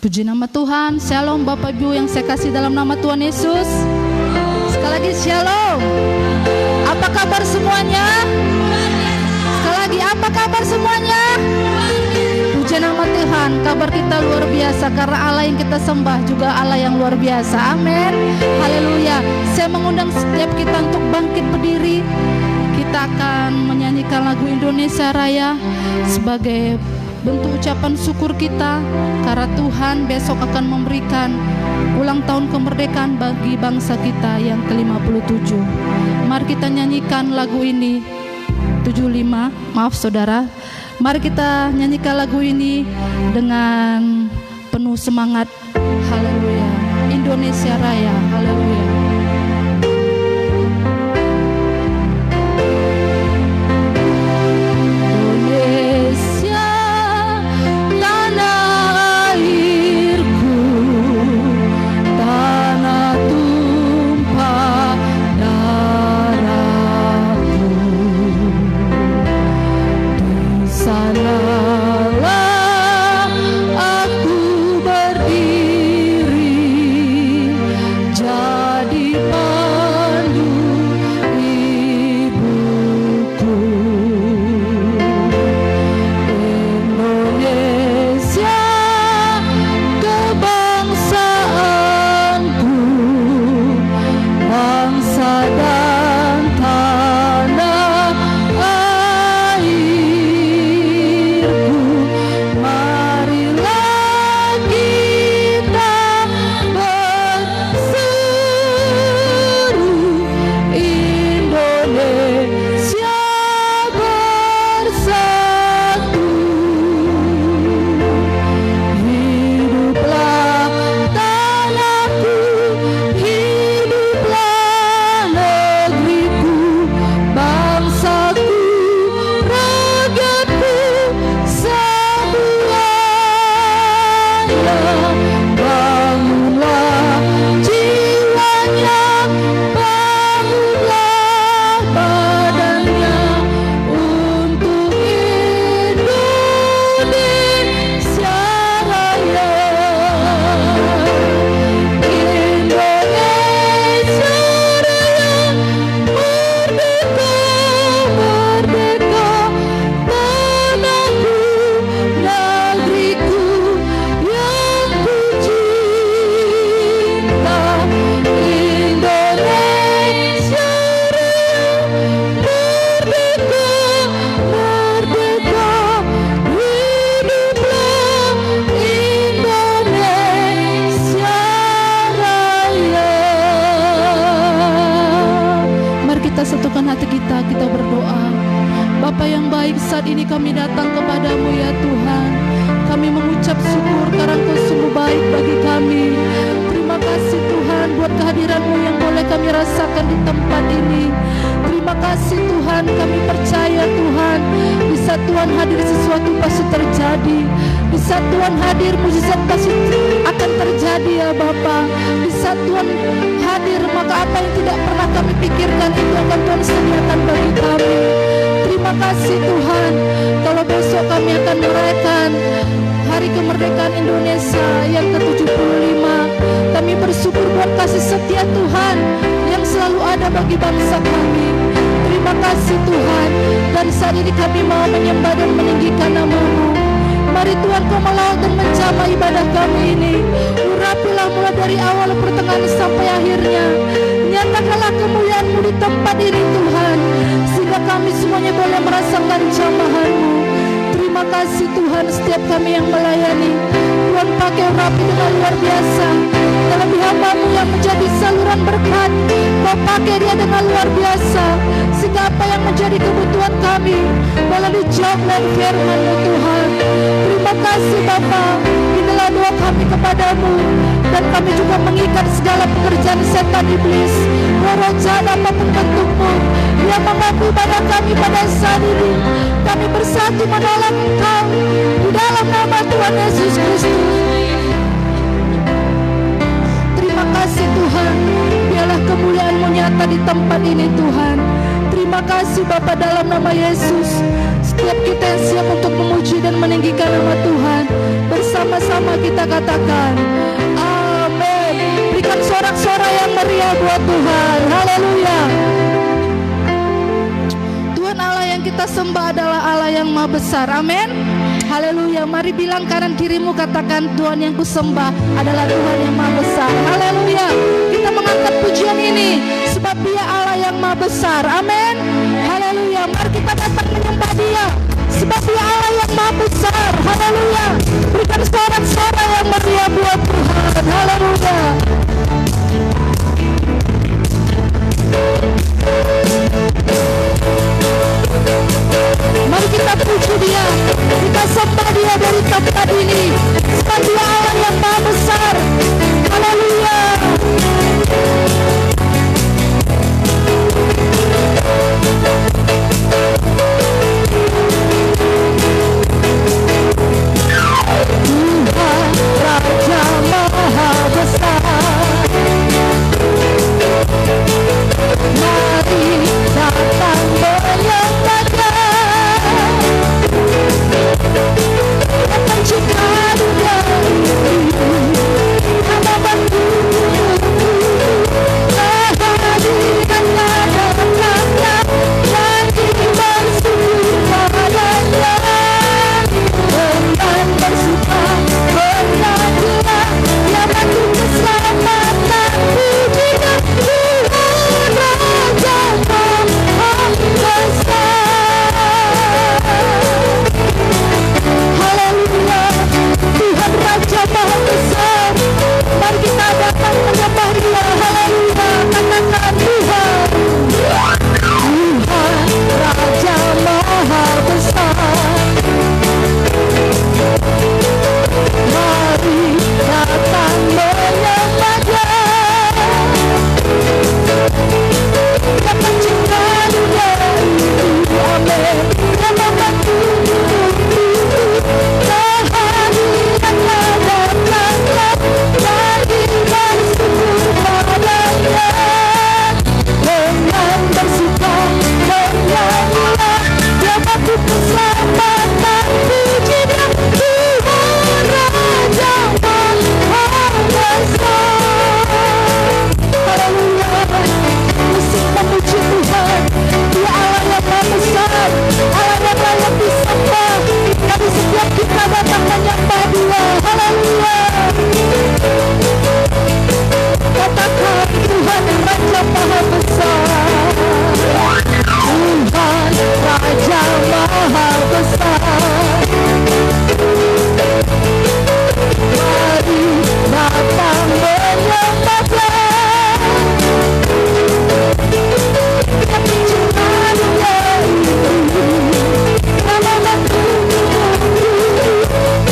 Puji nama Tuhan. Shalom Bapak Ibu yang saya kasih dalam nama Tuhan Yesus. Sekali lagi shalom. Apa kabar semuanya? Sekali lagi apa kabar semuanya? Puji nama Tuhan. Kabar kita luar biasa karena Allah yang kita sembah juga Allah yang luar biasa. Amin. Haleluya. Saya mengundang setiap kita untuk bangkit berdiri. Kita akan menyanyikan lagu Indonesia Raya sebagai bentuk ucapan syukur kita karena Tuhan besok akan memberikan ulang tahun kemerdekaan bagi bangsa kita yang ke-57. Mari kita nyanyikan lagu ini 75, maaf saudara. Mari kita nyanyikan lagu ini dengan penuh semangat. Haleluya. Indonesia Raya. Haleluya. Setiap kita yang siap untuk memuji dan meninggikan nama Tuhan bersama bersama-sama kita katakan amin. Berikan sorak-sorai yang meriah buat Tuhan. Haleluya. Tuhan Allah yang kita sembah adalah Allah yang maha besar. Amin. Haleluya. Mari bilang kanan kirimu, katakan Tuhan yang kusembah adalah Tuhan yang maha besar. Haleluya. Kita mengangkat pujian ini sebab Dia Allah yang maha besar. Amin. Haleluya. Mari kita datang menyembah Dia sebab Dia Allah yang maha besar. Haleluya. Berikan sorak-sorai yang meriah buat Tuhan. Haleluya. Mari kita puji Dia, kita sembah Dia dari tempat ini sebab Dia Allah yang maha besar. Haleluya. Tuhan Raja Maha Besar, mari datang menyembah-Nya. Pencipta dunia ini, nama batu kehadirannya datangnya, lagi bersyukur padanya, dengan bersuka bernyanyilah, Dia batu keselamatan, pujinya Tuhan Raja Maha Besar. Haleluya, Tuhan Raja Maha Besar. Mari kita datang menyembah Dia. Haleluya, katakan Tuhan, Tuhan Raja Maha Besar. Mari datang menyembah-Nya. Dia pencipta dunia ini, amin. Dia membantu kehadirannya datanglah, lagi bersyukur padanya, dengan bersuka bernyanyilah, Dia batu keselamatan, pujinya Tuhan Raja Maha Besar. Haleluya. Musik memuji Tuhan, Dia Allah yang maha besar, Allah yang layak disembah. Kami setiap kita datang menyembah Dia. Haleluya. Katakan Tuhan Raja Maha Besar, Tuhan Raja Maha Besar. Mari datang menyembah-Nya. Dia pencipta dunia ini, nama batu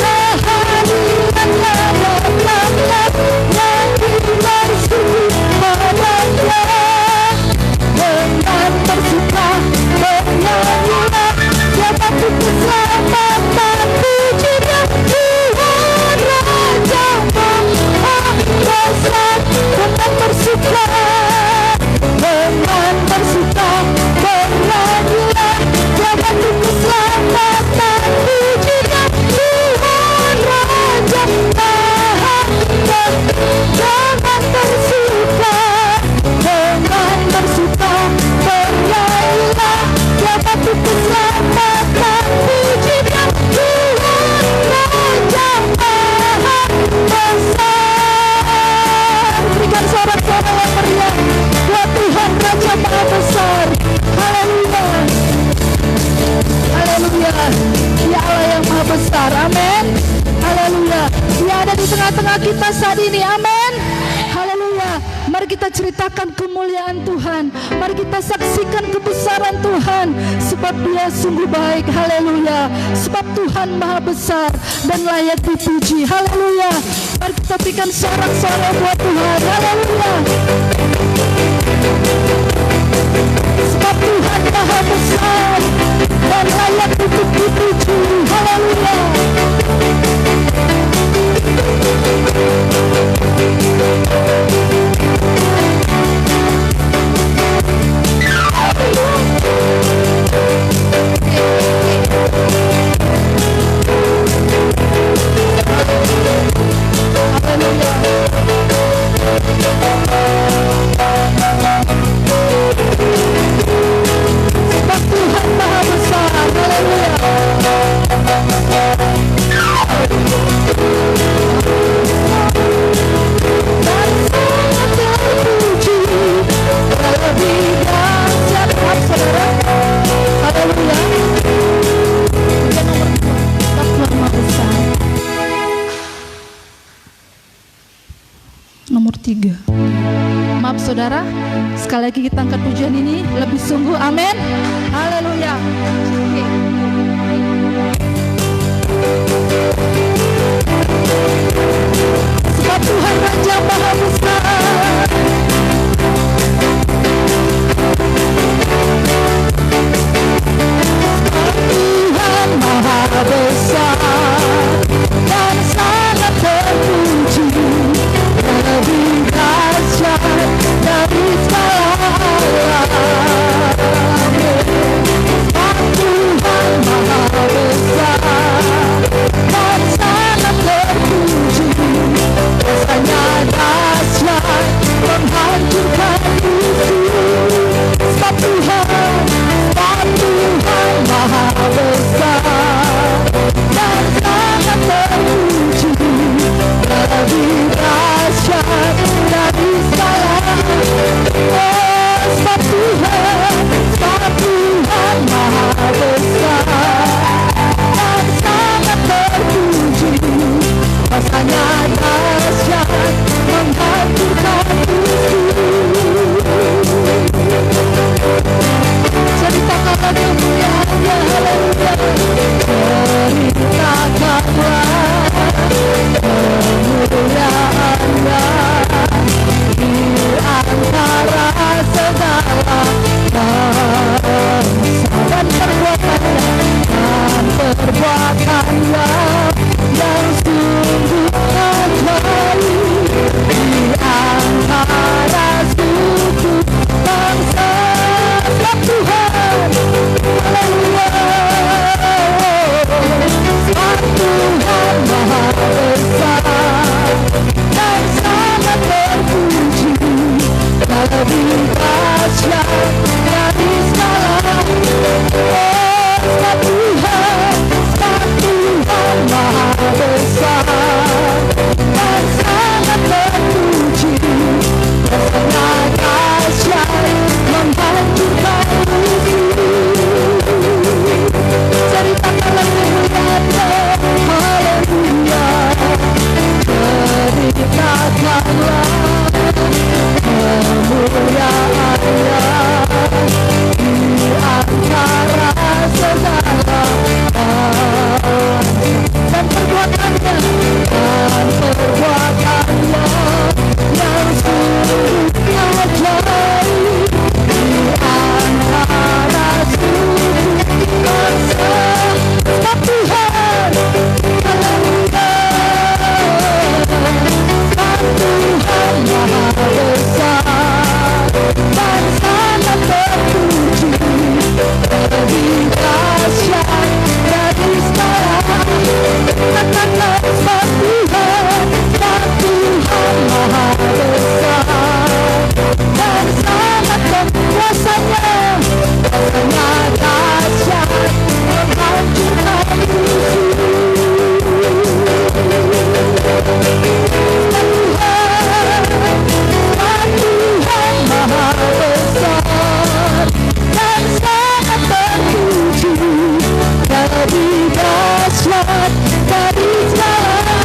kehadirannya datanglah, lagi bersyukur padanya, dengan bersuka bernyanyilah, Dia batu keselamatan, pujinya Tuhan Raja Maha Besar. Dengan bersuka bernyanyilah, Dia batu keselamatan, pujinya Tuhan Raja Maha Besar. Jangan bersuka, dengan bersuka bernyanyilah, Dia batu keselamatan, pujinya Tuhan Raja Maha Besar. Berikan sorak-sorai yang meriah buat Tuhan Raja Maha Besar. Haleluya. Haleluya. Dia Allah yang maha besar. Amin. Haleluya. Dia ada di tengah-tengah kita saat ini. Amin. Haleluya. Mari kita ceritakan kemuliaan Tuhan. Mari kita saksikan kebesaran Tuhan, sebab Dia sungguh baik. Haleluya. Sebab Tuhan maha besar dan layak dipuji. Haleluya. Mari kita berikan sorak-sorai buat Tuhan. Haleluya. Sebab Tuhan maha besar dan layak untuk dipuji. Haleluya. 3. Maaf saudara, sekali lagi kita angkat pujian ini lebih sungguh. Amin. Haleluya. Sebab Tuhan Raja Maha Besar. Tuhan Maha Besar dan sangat terpuji, lebih dahsyat dari segala alam. Tuhan Maha Besar dan sangat terpuji, rasanya dahsyat menghancurkan musuh. Sebab Tuhan Maha Besar dan sangat terpuji, lebih dahsyat dari segala. Oh, sebab Tuhan Maha Besar dan sangat terpuji, rasanya dahsyat menghancurkan musuh. Ceritakanlah kemuliaannya, haleluya. Ceritakanlah kemuliaannya di antara segala bangsa, dan perbuatannya yang sungguh ajaib di antara suku bangsa. Sebab Tuhan, haleluya, sebab Tuhan Maha Besar dan sangat terpuji, lebih dahsyat dari segala. Oh, sebab Tuhan Maha Besar dan sangat terpuji, rasanya dahsyat menghancurkan musuh. Ceritakanlah kemuliaannya, haleluya. Ceritakanlah kemuliaannya di antara segala dan perbuatannya yang sungguh ajaib di antara suku bangsa. Sebab Tuhan, haleluya, sebab Tuhan Maha Besar dan sangat terpuji, lebih dahsyat dari segala. Katakanlah sebab Tuhan Maha Besar dan sangat berkuasanya, rasanya dahsyat menghancurkan musuh. Tuhan Maha Besar dan sangat terpuji, lebih dahsyat dari segala.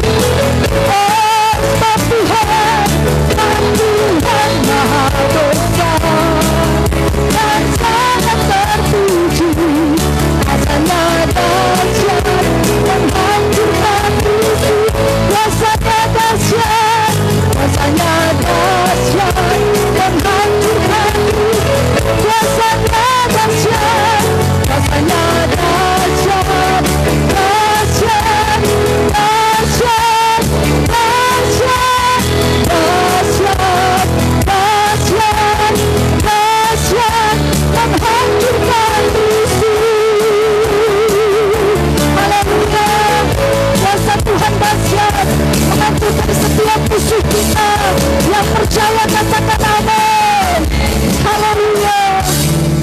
Oh, sebab Tuhan Maha Besar dan sangat terpuji, rasanya dahsyat menghancurkan musuh. Rasanya dahsyat menghancurkan musuh. Rasanya dahsyat menghancurkan musuh. Haleluya. Kuasa Tuhan dahsyat menghancurkan setiap musuh kita. Yang percaya katakan amin. Haleluya.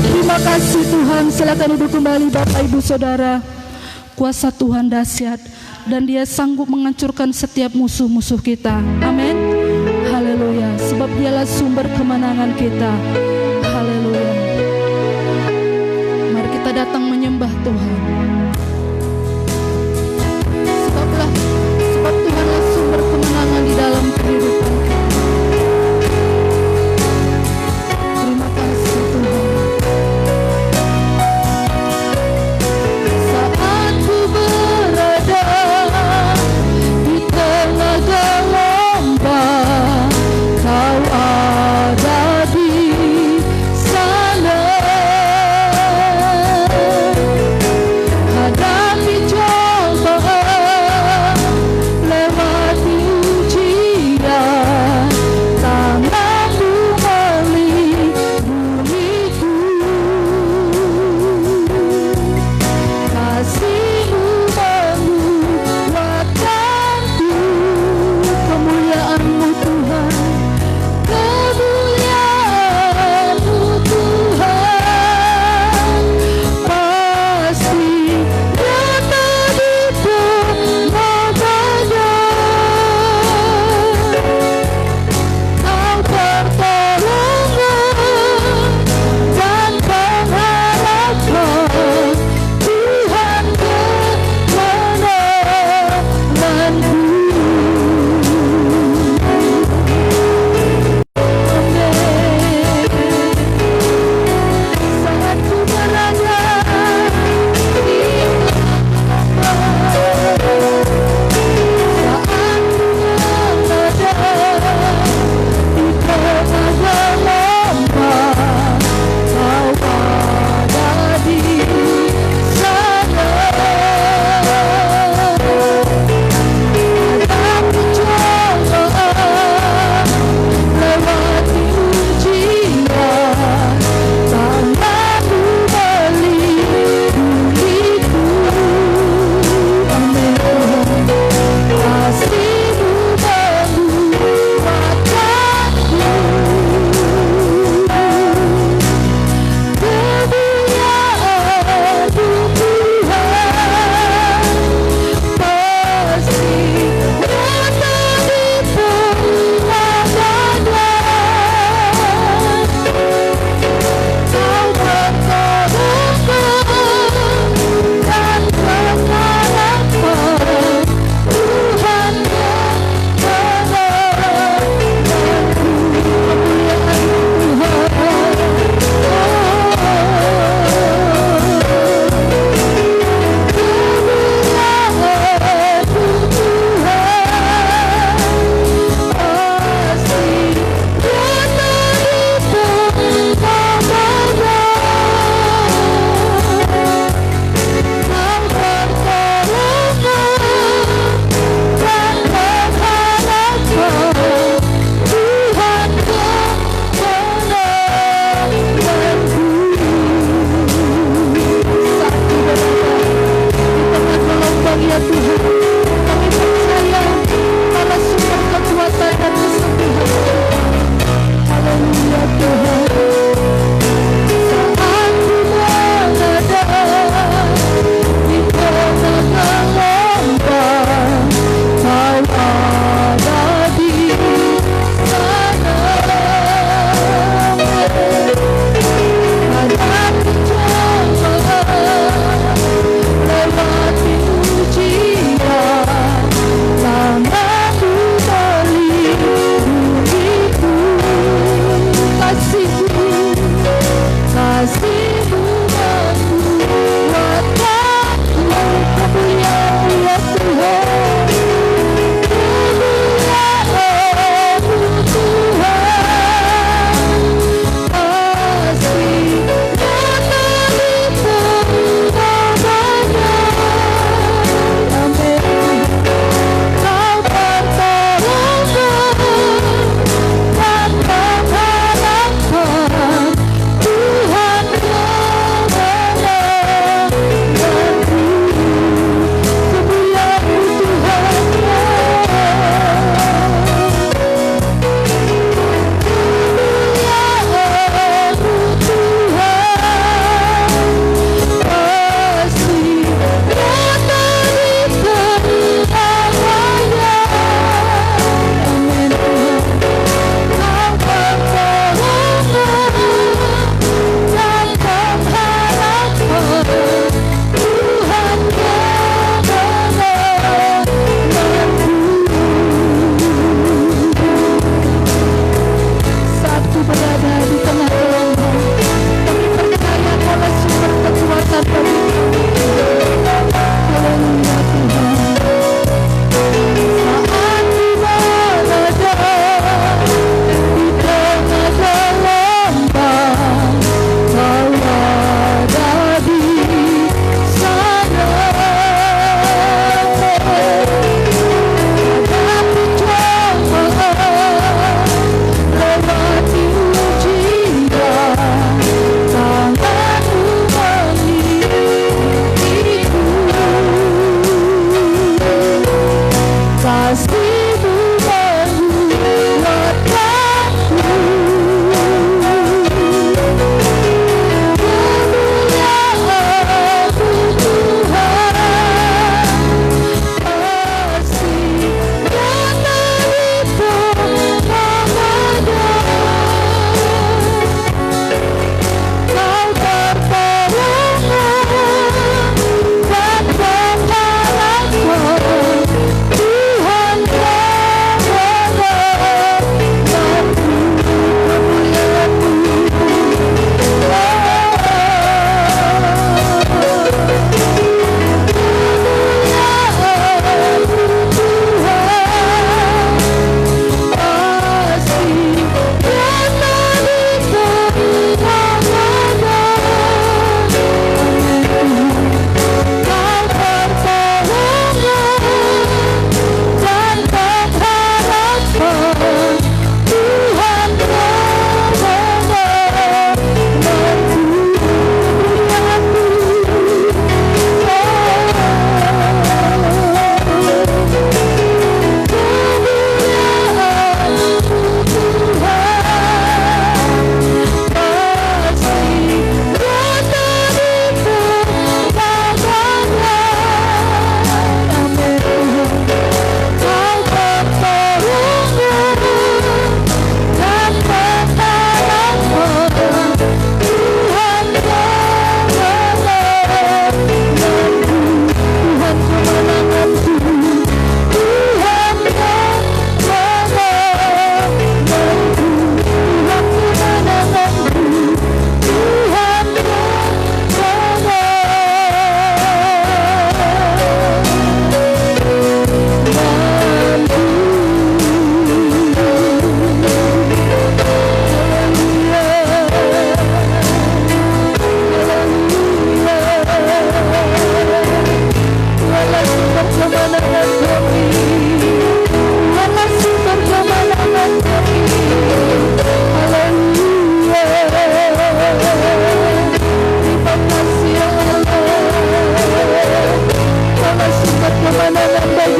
Terima kasih Tuhan. Silakan duduk kembali Bapak Ibu Saudara. Kuasa Tuhan dahsyat dan Dia sanggup menghancurkan setiap musuh-musuh kita. Amin. Haleluya. Sebab Dialah sumber kemenangan kita. Haleluya. Mari kita datang menyembah Tuhan. Sebab Tuhanlah sumber kemenangan di dalam kehidupan kita.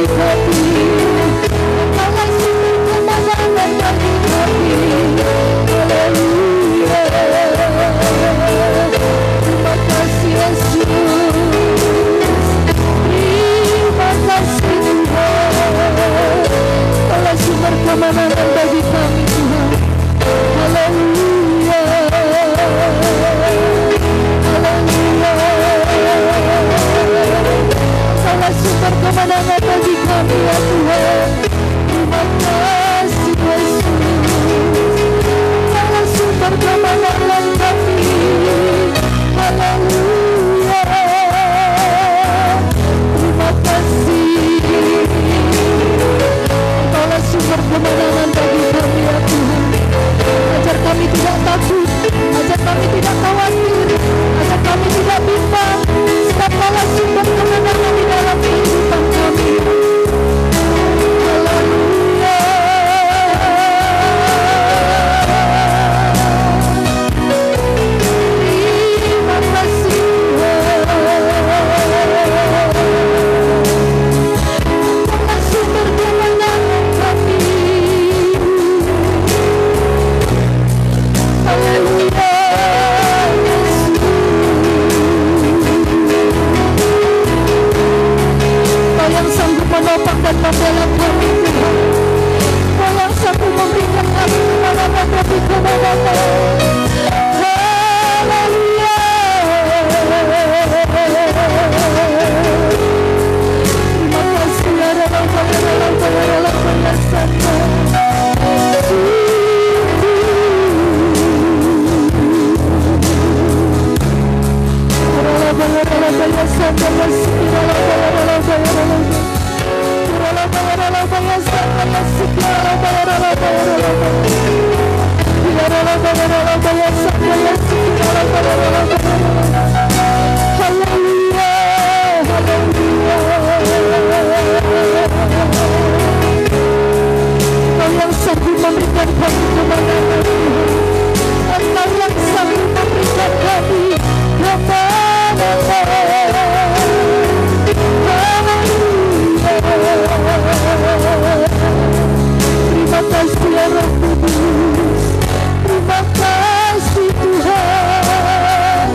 bagi kami. Engkaulah sumber kemenangan bagi kami. Haleluya. Terima kasih Yesus. Terima kasih Tuhan. Engkaulah sumber kemenangan bagi kami Tuhan. Haleluya. Engkaulah sumber kemenangan bagi kami ya Tuhan. Terima kasih Yesus. Engkaulah sumber kemenangan kami. Haleluya. Terima kasih. Engkaulah sumber kemenangan bagi kami ya Tuhan. Ajar kami tidak takut, ajar kami tidak khawatir, ajar kami tidak bimbang. Engkaulah sumber kemenangan di dalam kehidupan kami. Haleluya. Terima kasih Tuhan. Engkaulah sumber kemenangan kami. Haleluya. Kau yang sanggup menopang dan membela kami Tuhan. Kau yang sanggup memberikan kami kemenangan demi kemenangan. Haleluya. Terima kasih ya dalam penyasannya. Kau yang sanggup memberikan kami kemenangan Tuhan. Engkau yang sanggup memberikan kami terima kasih ya Roh Kudus. Terima kasih Tuhan.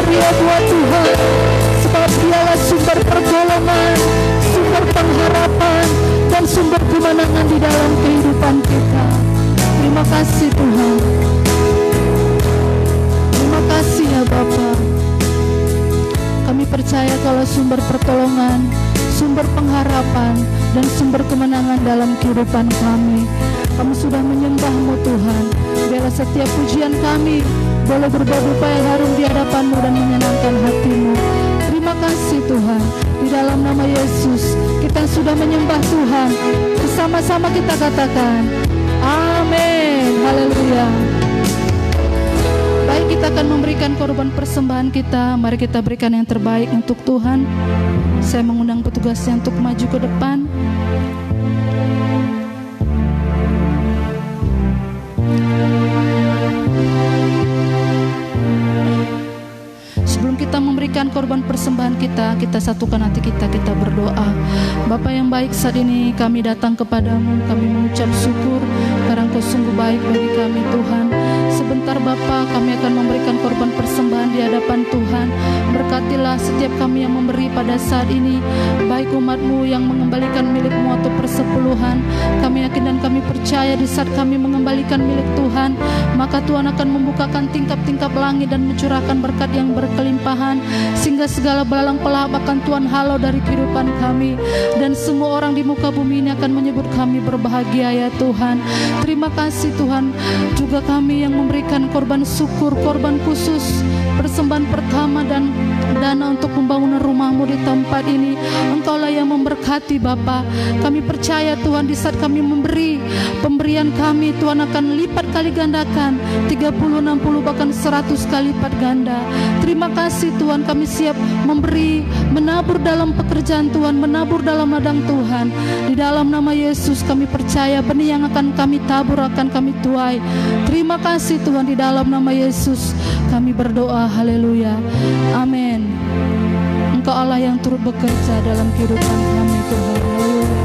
Dia buat Tuhan, sebab Dialah sumber pertolongan, sumber pengharapan, dan sumber kemenangan di dalam kehidupan kita. Terima kasih Tuhan. Terima kasih ya Bapa. Kami percaya kalau sumber pertolongan, sumber pengharapan, dan sumber kemenangan dalam kehidupan kami. Kami sudah menyembah-Mu Tuhan. Biarlah setiap pujian kami boleh berbau-bau harum di hadapan-Mu dan menyenangkan hati-Mu. Terima kasih Tuhan. Di dalam nama Yesus kita sudah menyembah Tuhan. Bersama-sama kita katakan amin. Haleluya. Baik, kita akan memberikan korban persembahan kita. Mari kita berikan yang terbaik untuk Tuhan. Saya mengundang petugasnya untuk maju ke depan. Sebelum kita memberikan korban persembahan kita satukan hati kita berdoa. Bapa yang baik, saat ini kami datang kepadamu, kami mengucap syukur karena Engkau sungguh baik bagi kami Tuhan. Sebentar Bapa, kami akan memberikan korban persembahan di hadapan Tuhan. Berkatilah setiap kami yang memberi pada saat ini, baik umat-Mu yang mengembalikan milik-Mu atau persepuluhan. Kami yakin dan kami percaya di saat kami mengembalikan milik Tuhan, maka Tuhan akan membukakan tingkap-tingkap langit dan mencurahkan berkat yang berkelimpahan, sehingga segala belalang pelahap akan Tuhan halau dari kehidupan kami, dan semua orang di muka bumi ini akan menyebut kami berbahagia ya Tuhan. Terima kasih Tuhan. Juga kami yang memberikan korban syukur, korban khusus, persembahan pertama dan dana untuk pembangunan rumah-Mu di tempat ini. Engkaulah yang memberkati Bapa. Kami percaya Tuhan, di saat kami memberi, pemberian kami Tuhan akan lipat kali gandakan, 30, 60, bahkan 100 kali lipat ganda. Terima kasih Tuhan, kami siap memberi, menabur dalam pekerjaan Tuhan, menabur dalam ladang Tuhan. Di dalam nama Yesus kami percaya benih yang akan kami tabur akan kami tuai. Terima kasih Tuhan, di dalam nama Yesus kami berdoa. Haleluya. Amin. Engkau Allah yang turut bekerja dalam kehidupan kami Tuhan. Haleluya.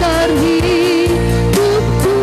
Terhidupku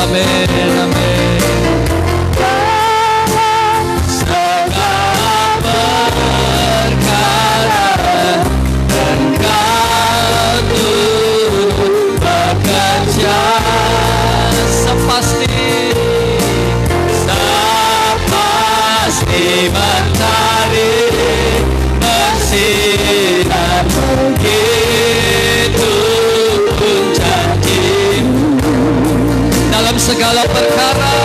Amin, amin. Segala perkara Engkau turut bekerja, sepasti mentari bersinar, begitu pun janjimu dalam segala perkara,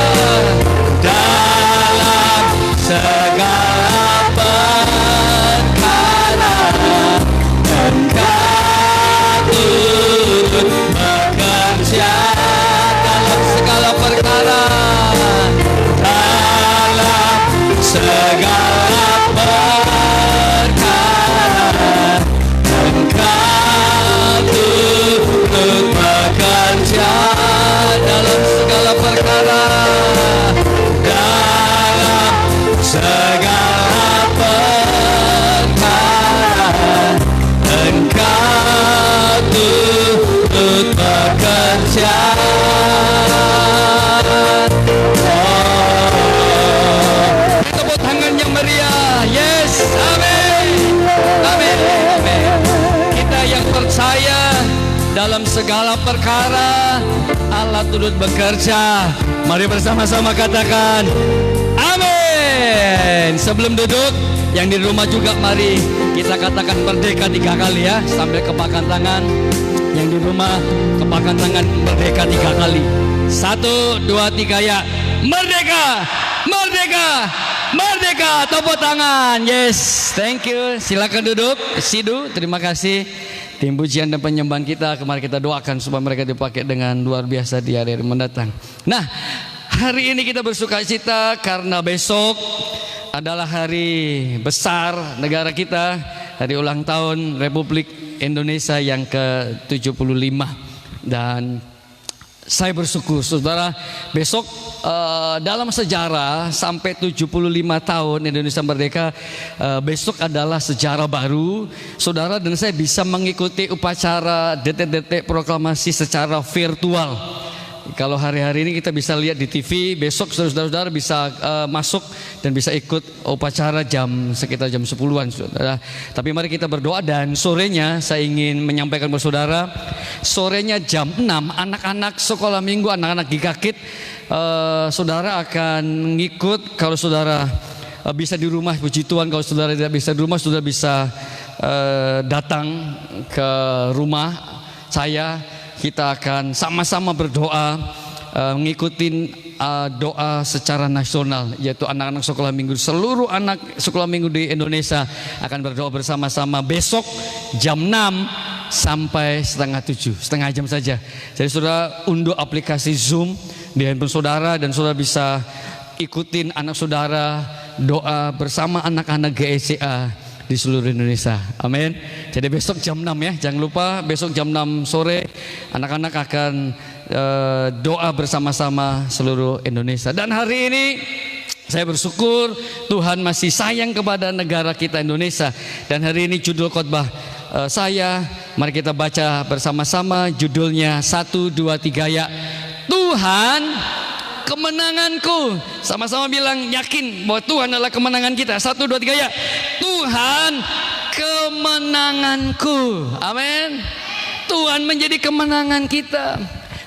dalam segala perkara Engkau turut bekerja, dalam segala perkara, dalam segala perkara Engkau turut bekerja, dalam segala perkara, dalam segala perkara Engkau turut bekerja. Tepuk tangan yang meriah. Yes, amin, amin, amin. Kita yang percaya dalam segala perkara Allah turut bekerja. Mari bersama-sama katakan amin. Sebelum duduk, yang di rumah juga mari kita katakan merdeka 3 kali ya, sambil kepakan tangan. Yang di rumah kepakan tangan merdeka 3 kali. 1, 2, 3 ya. Merdeka, merdeka, merdeka. Tepuk tangan. Yes, thank you. Silakan duduk. Sidu, terima kasih. Tim pujian dan penyembahan kita, kemarin kita doakan supaya mereka dipakai dengan luar biasa di hari mendatang. Nah, hari ini kita bersuka cita karena besok adalah hari besar negara kita, hari ulang tahun Republik Indonesia yang ke-75. Dan saya bersyukur saudara, besok dalam sejarah sampai 75 tahun Indonesia merdeka, besok adalah sejarah baru. Saudara dan saya bisa mengikuti upacara detik-detik proklamasi secara virtual. Kalau hari-hari ini kita bisa lihat di TV, besok saudara-saudara bisa masuk dan bisa ikut upacara sekitar jam 10-an saudara. Tapi mari kita berdoa, dan sorenya saya ingin menyampaikan kepada saudara, sorenya jam 6 anak-anak sekolah minggu, anak-anak Gigakit, saudara akan ngikut. Kalau saudara bisa di rumah, puji Tuhan. Kalau saudara tidak bisa di rumah, saudara bisa datang ke rumah saya. Kita akan sama-sama berdoa, ngikutin doa secara nasional, yaitu anak-anak sekolah minggu, seluruh anak sekolah minggu di Indonesia akan berdoa bersama-sama besok jam 6 sampai setengah 7, setengah jam saja. Jadi saudara unduh aplikasi Zoom di handphone saudara, dan saudara bisa ikutin anak saudara doa bersama anak-anak GECA di seluruh Indonesia. Amin. Jadi besok jam 6 ya, jangan lupa besok jam 6 sore anak-anak akan doa bersama-sama seluruh Indonesia. Dan hari ini saya bersyukur Tuhan masih sayang kepada negara kita Indonesia. Dan hari ini judul khotbah saya, mari kita baca bersama-sama judulnya 1, 2, 3 ya. Tuhan kemenanganku. Sama-sama bilang yakin bahwa Tuhan adalah kemenangan kita. 1, 2, 3 ya. Tuhan kemenanganku. Amin. Tuhan menjadi kemenangan kita.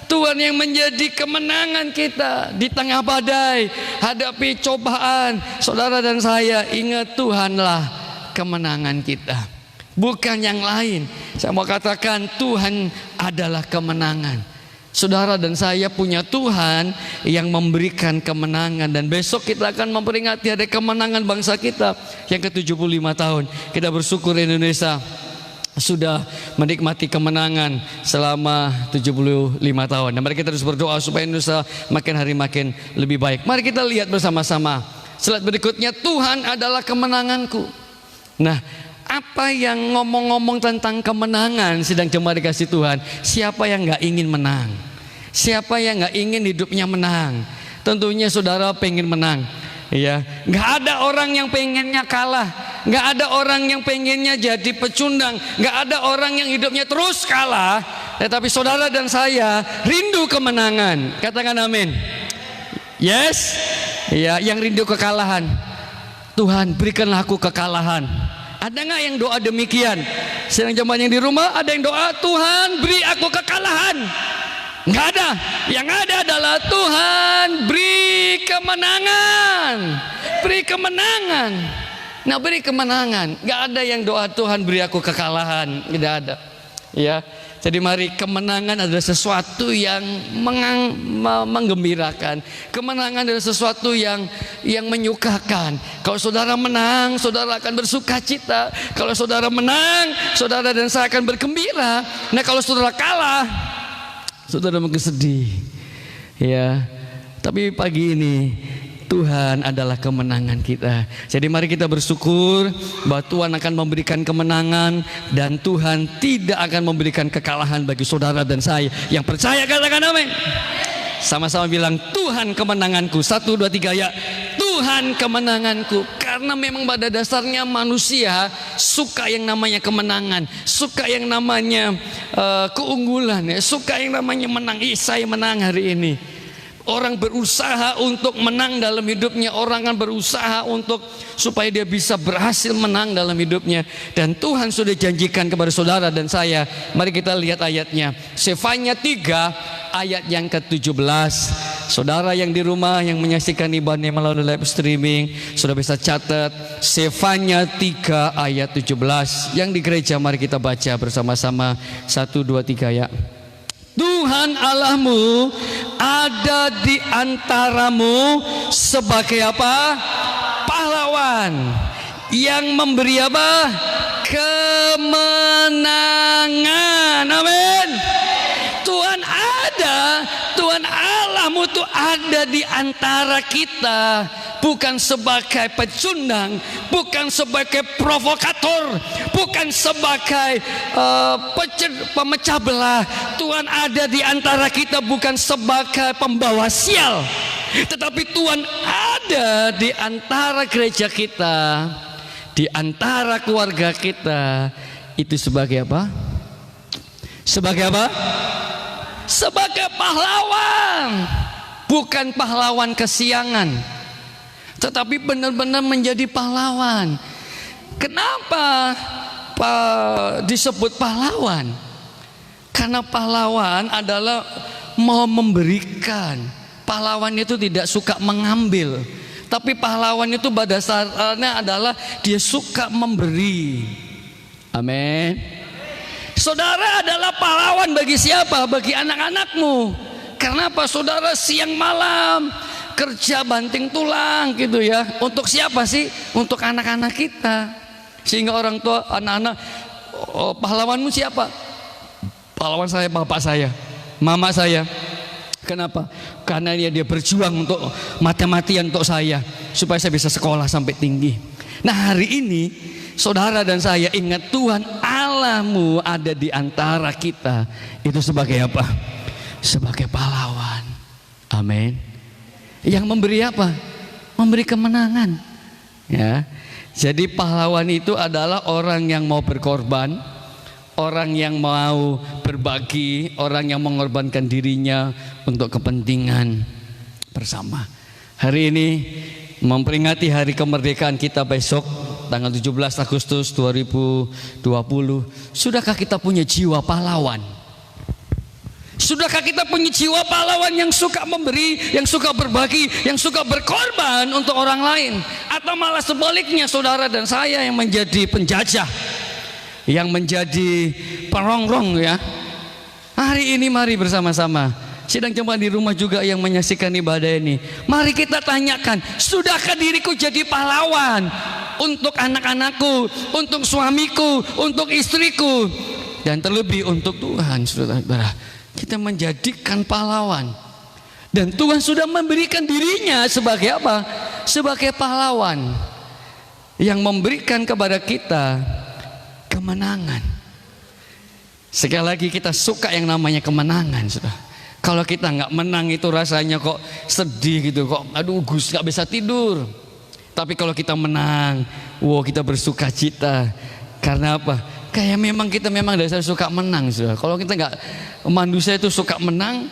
Tuhan yang menjadi kemenangan kita di tengah badai, hadapi cobaan. Saudara dan saya ingat, Tuhanlah kemenangan kita, bukan yang lain. Saya mau katakan Tuhan adalah kemenangan. Saudara dan saya punya Tuhan yang memberikan kemenangan. Dan besok kita akan memperingati hari kemenangan bangsa kita yang ke-75 tahun. Kita bersyukur Indonesia sudah menikmati kemenangan selama 75 tahun. Dan mari kita terus berdoa supaya Indonesia makin hari makin lebih baik. Mari kita lihat bersama-sama slide berikutnya. Tuhan adalah kemenanganku. Nah, apa yang ngomong-ngomong tentang kemenangan sidang jemaat dikasih Tuhan? Siapa yang gak ingin menang? Siapa yang gak ingin hidupnya menang? Tentunya saudara pengen menang, ya. Gak ada orang yang pengennya kalah. Gak ada orang yang pengennya jadi pecundang. Gak ada orang yang hidupnya terus kalah. tetapi saudara dan saya rindu kemenangan. Katakan amin. Yes. Ya, yang rindu kekalahan. Tuhan, berikanlah aku kekalahan. Ada nggak yang doa demikian? Sedang jemaat yang di rumah ada yang doa, Tuhan beri aku kekalahan. Nggak ada. Yang ada adalah Tuhan beri kemenangan. Beri kemenangan. Nah, beri kemenangan. Nggak ada yang doa Tuhan beri aku kekalahan. Tidak ada. Ya. Jadi mari, kemenangan adalah sesuatu yang menggembirakan. Kemenangan adalah sesuatu yang menyukakan. Kalau saudara menang, saudara akan bersuka cita. Kalau saudara menang, saudara dan saya akan bergembira. Nah, kalau saudara kalah, saudara mungkin sedih. Ya. Tapi pagi ini Tuhan adalah kemenangan kita. Jadi mari kita bersyukur bahwa Tuhan akan memberikan kemenangan, dan Tuhan tidak akan memberikan kekalahan bagi saudara dan saya. Yang percaya katakan amin. Sama-sama bilang, Tuhan kemenanganku. 1, 2, 3 ya. Tuhan kemenanganku. Karena memang pada dasarnya manusia suka yang namanya kemenangan, suka yang namanya keunggulan, ya. Suka yang namanya menang. Saya menang hari ini. Orang berusaha untuk menang dalam hidupnya. Orang kan berusaha untuk supaya dia bisa berhasil menang dalam hidupnya. Dan Tuhan sudah janjikan kepada saudara dan saya. Mari kita lihat ayatnya. Sefanya 3 ayat yang ke-17. Saudara yang di rumah yang menyaksikan ibadah melalui live streaming, sudah bisa catat Sefanya 3 ayat 17. Yang di gereja mari kita baca bersama-sama. 1, 2, 3 ya. Tuhan Allahmu ada di antaramu sebagai apa? Pahlawan yang memberi apa? Kemenangan. Amin. Tuhan ada, Tuhan Allahmu itu ada di antara kita. Bukan sebagai pecundang, bukan sebagai provokator, bukan sebagai pemecah belah. Tuhan ada di antara kita bukan sebagai pembawa sial, tetapi Tuhan ada di antara gereja kita, di antara keluarga kita. Itu sebagai apa? Sebagai apa? Sebagai pahlawan. Bukan pahlawan kesiangan, tetapi benar-benar menjadi pahlawan. Kenapa disebut pahlawan? Karena pahlawan adalah mau memberikan. Pahlawan itu tidak suka mengambil, tapi pahlawan itu pada dasarnya adalah dia suka memberi. Amin. Saudara adalah pahlawan bagi siapa? Bagi anak-anakmu. Karena apa? Saudara siang malam kerja banting tulang gitu ya. Untuk siapa sih? Untuk anak-anak kita. Sehingga orang tua, anak-anak, pahlawanmu siapa? Pahlawan saya bapak saya, mama saya. Kenapa? Karena dia berjuang untuk mati-matian untuk saya, supaya saya bisa sekolah sampai tinggi. Nah, hari ini saudara dan saya ingat Tuhan Allahmu ada di antara kita. Itu sebagai apa? Sebagai pahlawan. Amin. Yang memberi apa? Memberi kemenangan. Ya. Jadi pahlawan itu adalah orang yang mau berkorban, orang yang mau berbagi, orang yang mengorbankan dirinya untuk kepentingan bersama. Hari ini memperingati hari kemerdekaan kita besok tanggal 17 Agustus 2020. Sudahkah kita punya jiwa pahlawan? Sudahkah kita punya jiwa pahlawan yang suka memberi, yang suka berbagi, yang suka berkorban untuk orang lain? Atau malah sebaliknya saudara dan saya yang menjadi penjajah, yang menjadi perongrong ya? Hari ini mari bersama-sama, sedang jemaat di rumah juga yang menyaksikan ibadah ini, mari kita tanyakan, sudahkah diriku jadi pahlawan untuk anak-anakku, untuk suamiku, untuk istriku, dan terlebih untuk Tuhan, saudara-saudara. Kita menjadikan pahlawan. Dan Tuhan sudah memberikan dirinya sebagai apa? Sebagai pahlawan yang memberikan kepada kita kemenangan. Sekali lagi kita suka yang namanya kemenangan, saudara. Kalau kita nggak menang itu rasanya kok sedih gitu, kok aduh Gus nggak bisa tidur. Tapi kalau kita menang, wow, kita bersuka cita. Karena apa? Kayak memang kita memang dasar suka menang, saudara. Kalau kita nggak, manusia itu suka menang,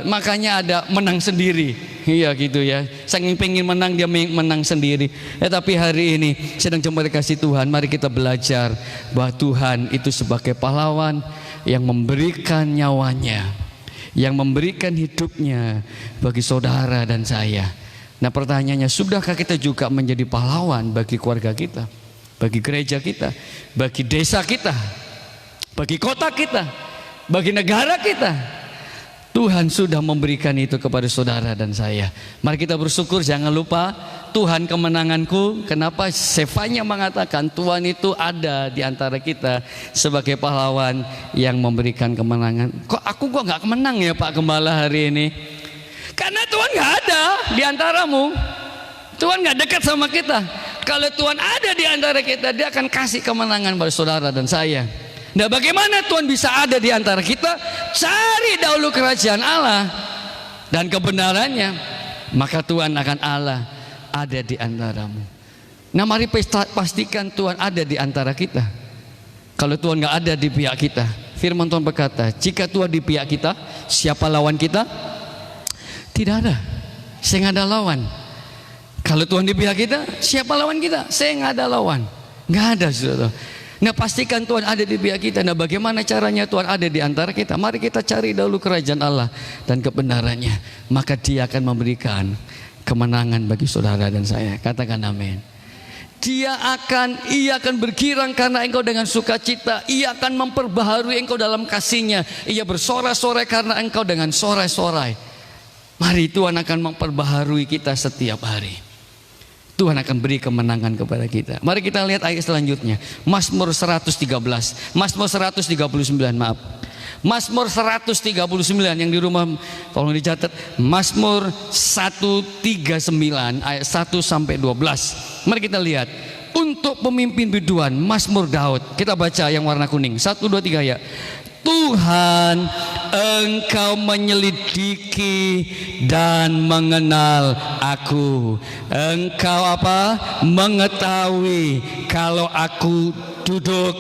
makanya ada menang sendiri. Iya gitu ya. Saking pengen menang dia menang sendiri. Tapi hari ini sedang coba dikasih Tuhan, mari kita belajar bahwa Tuhan itu sebagai pahlawan yang memberikan nyawanya, yang memberikan hidupnya bagi saudara dan saya. Nah pertanyaannya, sudahkah kita juga menjadi pahlawan bagi keluarga kita, bagi gereja kita, bagi desa kita, bagi kota kita, bagi negara kita? Tuhan sudah memberikan itu kepada saudara dan saya. Mari kita bersyukur, jangan lupa Tuhan kemenanganku. Kenapa? Sefanya mengatakan Tuhan itu ada di antara kita sebagai pahlawan yang memberikan kemenangan. Kok aku nggak kemenang ya Pak Gembala hari ini? Karena Tuhan nggak ada di antaramu. Tuhan nggak dekat sama kita. Kalau Tuhan ada di antara kita, Dia akan kasih kemenangan pada saudara dan saya. Nah bagaimana Tuhan bisa ada di antara kita? Cari dahulu kerajaan Allah dan kebenarannya, maka Tuhan akan Allah ada di antaramu. Nah mari pastikan Tuhan ada di antara kita. Kalau Tuhan nggak ada di pihak kita, firman Tuhan berkata, jika Tuhan di pihak kita, siapa lawan kita? Tidak ada. Saya nggak ada lawan. Kalau Tuhan di pihak kita, siapa lawan kita? Saya nggak ada lawan. Nggak ada, saudara. Nah pastikan Tuhan ada di pihak kita. Nah bagaimana caranya Tuhan ada di antara kita? Mari kita cari dahulu kerajaan Allah dan kebenarannya, maka Dia akan memberikan kemenangan bagi saudara dan saya. Katakan amin. Ia akan bergirang karena engkau dengan sukacita. Ia akan memperbaharui engkau dalam kasih-Nya. Ia bersorai-sorai karena engkau dengan sorai-sorai. Mari Tuhan akan memperbaharui kita setiap hari. Tuhan akan beri kemenangan kepada kita. Mari kita lihat ayat selanjutnya. Mazmur 113. Mazmur 139, maaf. Mazmur 139 yang di rumah tolong dicatat. Mazmur 139 ayat 1 sampai 12. Mari kita lihat. Untuk pemimpin biduan, Mazmur Daud. Kita baca yang warna kuning. 1, 2, 3 ya. Tuhan, Engkau menyelidiki dan mengenal aku. Engkau apa? Mengetahui kalau aku duduk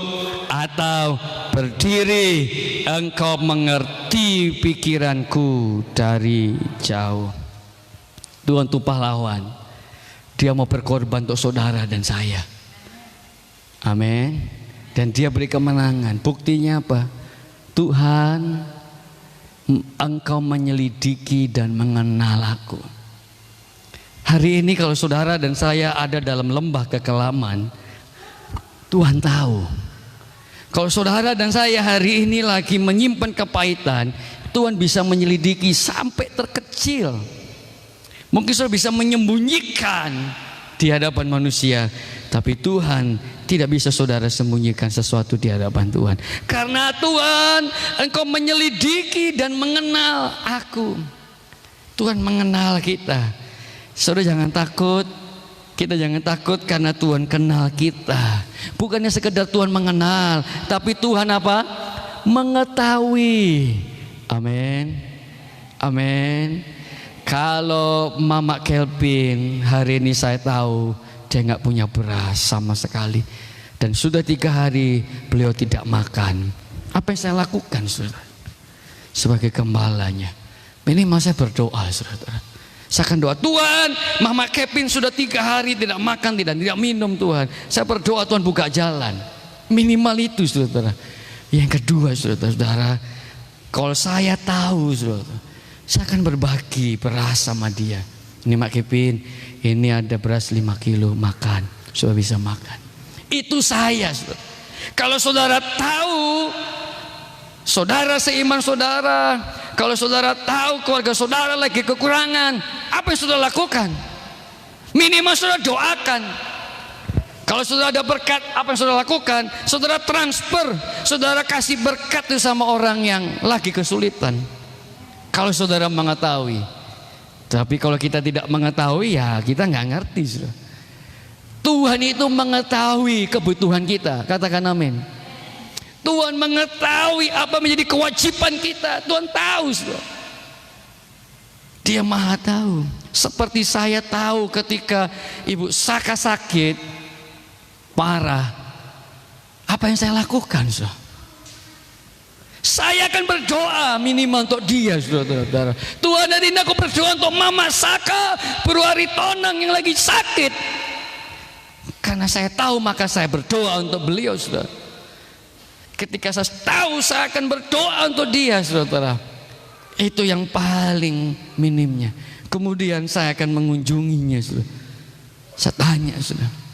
atau berdiri. Engkau mengerti pikiranku dari jauh. Tuhan itu pahlawan. Dia mau berkorban untuk saudara dan saya. Amin. Dan Dia beri kemenangan. Buktinya apa? Tuhan, Engkau menyelidiki dan mengenal aku. Hari ini kalau saudara dan saya ada dalam lembah kekelaman, Tuhan tahu. Kalau saudara dan saya hari ini lagi menyimpan kepahitan, Tuhan bisa menyelidiki sampai terkecil. Mungkin saudara bisa menyembunyikan di hadapan manusia, tapi Tuhan tidak bisa saudara sembunyikan sesuatu di hadapan Tuhan. Karena Tuhan, Engkau menyelidiki dan mengenal aku. Tuhan mengenal kita. Saudara jangan takut. Kita jangan takut karena Tuhan kenal kita. Bukannya sekedar Tuhan mengenal, tapi Tuhan apa? Mengetahui. Amin. Amin. Kalau Mama Kelvin hari ini saya tahu dia nggak punya beras sama sekali, dan sudah 3 hari beliau tidak makan. Apa yang saya lakukan, saudara? Sebagai gembalanya, minimal saya berdoa, saudara. Saya akan doa, Tuhan, Mama Kevin sudah 3 hari tidak makan, tidak minum, Tuhan. Saya berdoa Tuhan buka jalan. Minimal itu, saudara. Yang kedua, saudara, kalau saya tahu, saudara, saya akan berbagi beras sama dia. Ini Mak Kevin, ini ada beras 5 kilo, makan, supaya bisa makan. Itu saya, saudara. Kalau saudara tahu, saudara seiman saudara, kalau saudara tahu keluarga saudara lagi kekurangan, apa yang saudara lakukan? Minimal saudara doakan. Kalau saudara ada berkat, apa yang saudara lakukan? Saudara transfer, saudara kasih berkat itu sama orang yang lagi kesulitan. Kalau saudara mengetahui. Tapi kalau kita tidak mengetahui, ya kita nggak ngerti, saudara. Tuhan itu mengetahui kebutuhan kita. Katakan amin. Tuhan mengetahui apa menjadi kewajiban kita. Tuhan tahu, saudara. Dia maha tahu. Seperti saya tahu ketika Ibu Saka sakit parah, Apa yang saya lakukan, saudara? Saya akan berdoa minimal untuk dia, saudara-saudara. Tuhan, hari ini aku berdoa untuk Mama Saka Purwari Tonang yang lagi sakit. Karena saya tahu, maka saya berdoa untuk beliau, saudara. Ketika saya tahu saya akan berdoa untuk dia, saudara, itu yang paling minimnya. Kemudian saya akan mengunjunginya, saudara. Saya tanya, saudara.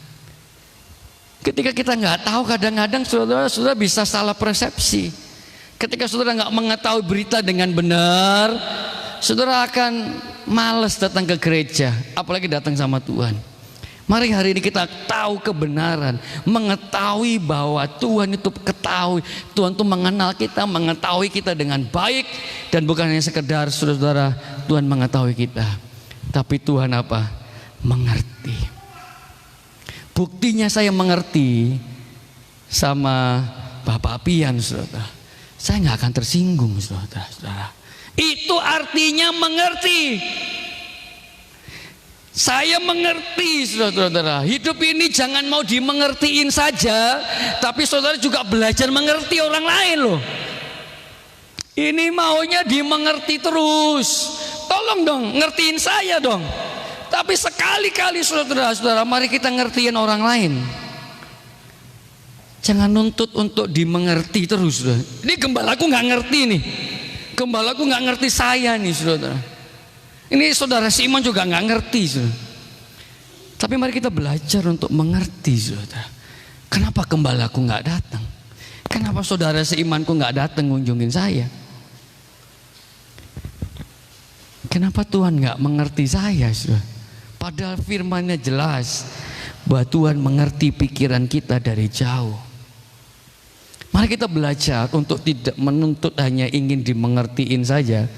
Ketika kita nggak tahu, kadang-kadang saudara bisa salah persepsi. Ketika saudara nggak mengetahui berita dengan benar, saudara akan malas datang ke gereja, apalagi datang sama Tuhan. Mari hari ini kita tahu kebenaran, mengetahui bahwa Tuhan itu ketahui, Tuhan itu mengenal kita, mengetahui kita dengan baik, dan bukan hanya sekedar saudara, Tuhan mengetahui kita, tapi Tuhan apa? Mengerti. Buktinya saya mengerti sama Bapak Pian, saudara. Saya nggak akan tersinggung, saudara. Itu artinya mengerti. Saya mengerti, saudara. Hidup ini jangan mau dimengertiin saja, tapi saudara juga belajar mengerti orang lain loh. Ini maunya dimengerti terus. Tolong dong, ngertiin saya dong. Tapi sekali-kali saudara, mari kita ngertiin orang lain. Jangan nuntut untuk dimengerti terus, saudara. Ini gembalaku nggak ngerti nih. Gembalaku nggak ngerti saya nih, saudara. Ini saudara Simon juga nggak ngerti, saudara. Tapi mari kita belajar untuk mengerti, saudara. Kenapa gembalaku nggak datang? Kenapa saudara seimanku nggak datang ngunjungin saya? Kenapa Tuhan nggak mengerti saya, saudara? Padahal firman-Nya jelas bahwa Tuhan mengerti pikiran kita dari jauh. Mari kita belajar untuk tidak menuntut hanya ingin dimengertiin saja,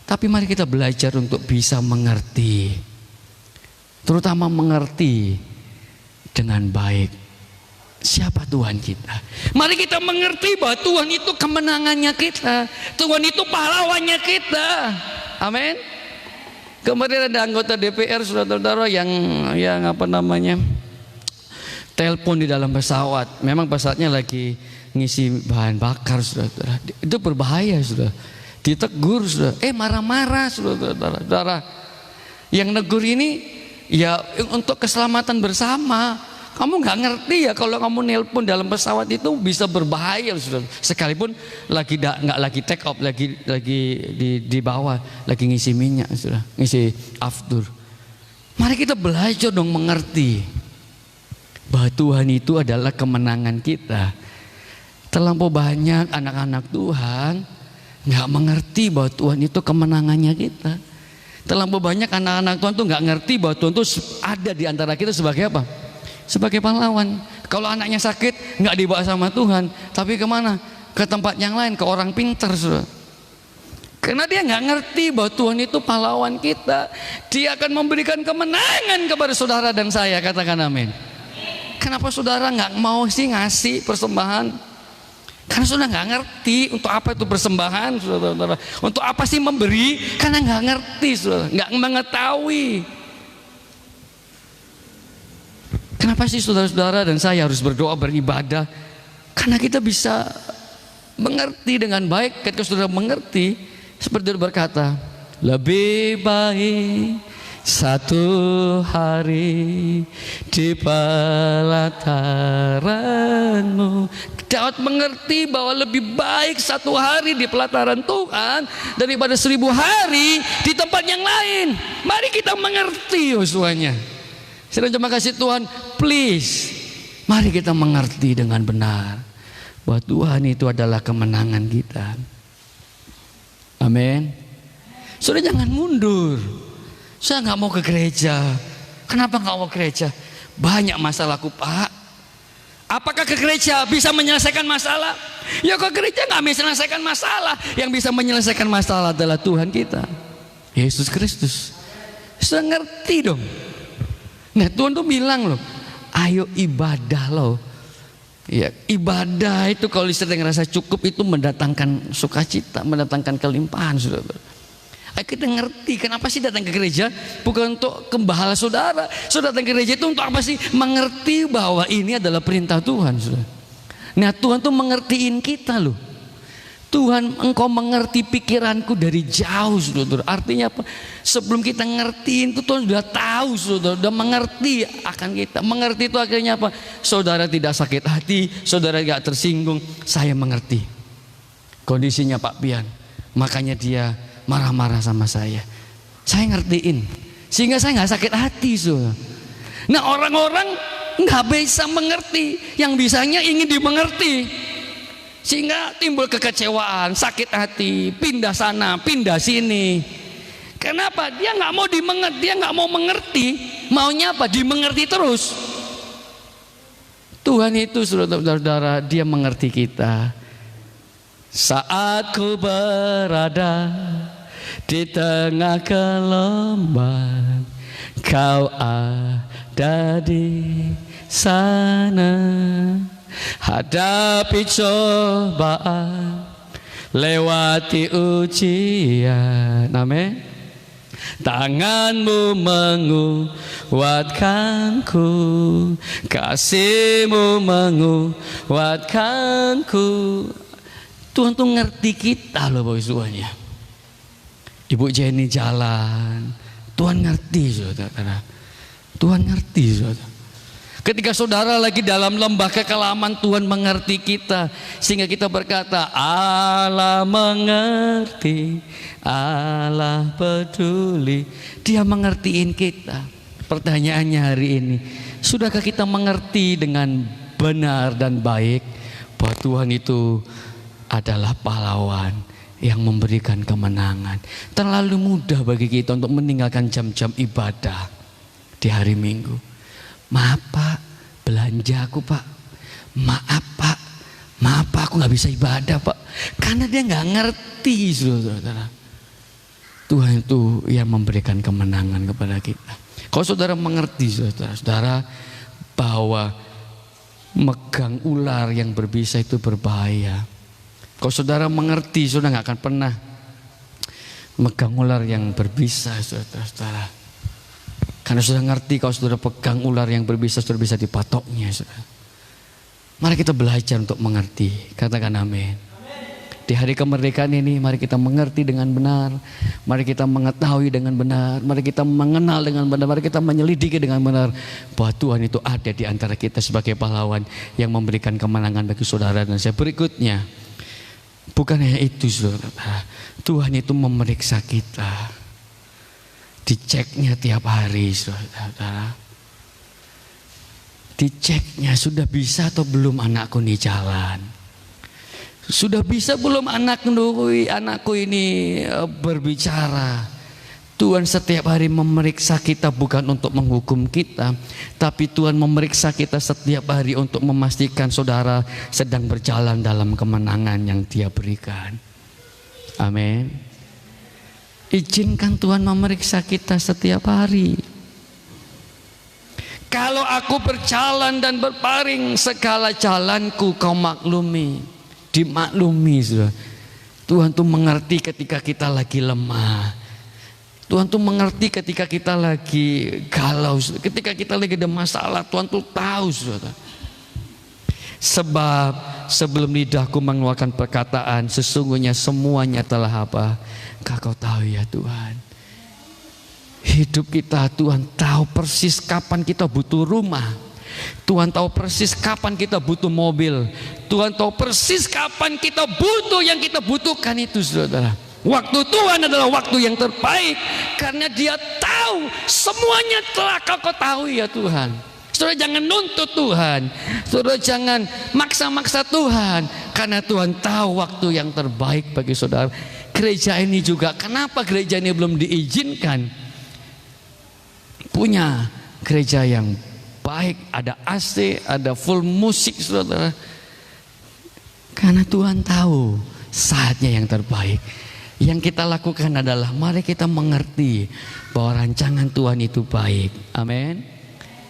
tapi mari kita belajar untuk bisa mengerti, terutama mengerti dengan baik siapa Tuhan kita. Mari kita mengerti bahwa Tuhan itu kemenangannya kita, Tuhan itu pahlawannya kita. Amin. Kemarin ada anggota DPR, saudara-saudara, yang telepon di dalam pesawat. Memang pesawatnya lagi ngisi bahan bakar, saudara. Itu berbahaya, saudara. Ditegur, saudara. Marah-marah, saudara. Yang negur ini ya untuk keselamatan bersama. Kamu nggak ngerti ya kalau kamu nelpon dalam pesawat itu bisa berbahaya, saudara. Sekalipun nggak lagi take off, lagi di bawah, lagi ngisi minyak, saudara. Ngisi aftur. Mari kita belajar dong mengerti bahwa Tuhan itu adalah kemenangan kita. Terlampau banyak anak-anak Tuhan nggak mengerti bahwa Tuhan itu kemenangannya kita. Terlampau banyak anak-anak Tuhan tuh nggak ngerti bahwa Tuhan itu ada di antara kita sebagai apa? Sebagai pahlawan. Kalau anaknya sakit nggak dibawa sama Tuhan, tapi kemana? Ke tempat yang lain, ke orang pintar, saudara. Karena dia nggak ngerti bahwa Tuhan itu pahlawan kita. Dia akan memberikan kemenangan kepada saudara dan saya. Katakan amin. Kenapa saudara nggak mau sih ngasih persembahan? Karena saudara nggak ngerti untuk apa itu persembahan, saudara. Untuk apa sih memberi? Karena nggak ngerti, saudara. Nggak mengetahui. Kenapa sih saudara-saudara dan saya harus berdoa, beribadah? Karena kita bisa mengerti dengan baik. Ketika saudara mengerti, seperti itu berkata, lebih baik satu hari di pelataranmu. Daud mengerti bahwa lebih baik satu hari di pelataran Tuhan daripada 1000 hari di tempat yang lain. Mari kita mengerti semuanya. Saya cuma kasih Tuhan, please, mari kita mengerti dengan benar bahwa Tuhan itu adalah kemenangan kita. Amin. Saudara jangan mundur. Saya nggak mau ke gereja. Kenapa nggak mau ke gereja? Banyak masalahku, Pak. Apakah ke gereja bisa menyelesaikan masalah? Ya ke gereja nggak bisa menyelesaikan masalah. Yang bisa menyelesaikan masalah adalah Tuhan kita, Yesus Kristus. Sudah ngerti dong. Nah Tuhan tuh bilang loh, ayo ibadah loh. Ya, ibadah itu kalau sering ngerasa cukup itu mendatangkan sukacita, mendatangkan kelimpahan, saudara. Kita ngerti kenapa sih datang ke gereja? Bukan untuk kembala saudara. Saudara datang ke gereja itu untuk apa sih? Mengerti bahwa ini adalah perintah Tuhan, saudara. Nah Tuhan tuh mengertiin kita loh. Tuhan, engkau mengerti pikiranku dari jauh, saudara. Artinya apa? Sebelum kita ngertiin itu Tuhan sudah tahu, saudara, sudah mengerti akan kita. Mengerti itu akhirnya apa? Saudara tidak sakit hati, saudara tidak tersinggung. Saya mengerti kondisinya Pak Pian, makanya dia marah-marah sama saya. Saya ngertiin, sehingga saya nggak sakit hati, saudara. Nah orang-orang nggak bisa mengerti, yang bisanya ingin dimengerti. Sehingga timbul kekecewaan, sakit hati, pindah sana, pindah sini. Kenapa? Dia nggak mau dimengerti, dia nggak mau mengerti. Maunya apa? Dimengerti terus. Tuhan itu, saudara-saudara, dia mengerti kita. Saat ku berada di tengah gelombang, kau ada di sana. Hadapi cobaan, lewati ujian, amin. Tanganmu menguatkanku, kasihmu menguatkanku. Tuhan tuh ngerti kita loh Bapak Ibu. Ibu Jenny jalan, Tuhan ngerti saudara. Tuhan ngerti saudara. Ketika saudara lagi dalam lembah kekelaman, Tuhan mengerti kita. Sehingga kita berkata, Allah mengerti, Allah peduli. Dia mengertiin kita. Pertanyaannya hari ini, sudahkah kita mengerti dengan benar dan baik bahwa Tuhan itu adalah pahlawan yang memberikan kemenangan? Terlalu mudah bagi kita untuk meninggalkan jam-jam ibadah di hari Minggu. Maaf Pak, belanja aku Pak. Maaf Pak, aku gak bisa ibadah Pak. Karena dia gak ngerti saudara. Tuhan itu yang memberikan kemenangan kepada kita. Kalau saudara mengerti saudara, bahwa megang ular yang berbisa itu berbahaya. Kalau saudara mengerti, saudara gak akan pernah megang ular yang berbisa saudara. Karena sudah ngerti kalau saudara pegang ular yang berbisa, saudara bisa dipatoknya saudara. Mari kita belajar untuk mengerti. Katakan amin. Di hari kemerdekaan ini mari kita mengerti dengan benar. Mari kita mengetahui dengan benar. Mari kita mengenal dengan benar. Mari kita menyelidiki dengan benar bahwa Tuhan itu ada di antara kita sebagai pahlawan yang memberikan kemenangan bagi saudara dan saya. Berikutnya, bukan hanya itu saudara, Tuhan itu memeriksa kita. Diceknya tiap hari saudara. Diceknya, sudah bisa atau belum anakku ini jalan. Sudah bisa belum anakku ini berbicara. Tuhan setiap hari memeriksa kita bukan untuk menghukum kita, tapi Tuhan memeriksa kita setiap hari untuk memastikan saudara sedang berjalan dalam kemenangan yang Dia berikan. Amin. Izinkan Tuhan memeriksa kita setiap hari. Kalau aku berjalan dan berpaling, segala jalanku kau maklumi. Dimaklumi saudara. Tuhan tuh mengerti ketika kita lagi lemah. Tuhan tuh mengerti ketika kita lagi galau, ketika kita lagi ada masalah. Tuhan tuh tahu saudara. Sebab sebelum lidahku mengeluarkan perkataan, sesungguhnya semuanya telah apa? Kau tahu ya Tuhan. Hidup kita, Tuhan tahu persis kapan kita butuh rumah. Tuhan tahu persis kapan kita butuh mobil. Tuhan tahu persis kapan kita butuh yang kita butuhkan itu saudara. Waktu Tuhan adalah waktu yang terbaik, karena Dia tahu semuanya telah kau tahu ya Tuhan. Saudara jangan nuntut Tuhan, saudara jangan maksa-maksa Tuhan, karena Tuhan tahu waktu yang terbaik bagi saudara. Gereja ini juga, kenapa gereja ini belum diizinkan punya gereja yang baik, ada AC, ada full musik saudara? Karena Tuhan tahu saatnya yang terbaik. Yang kita lakukan adalah mari kita mengerti bahwa rancangan Tuhan itu baik. Amin.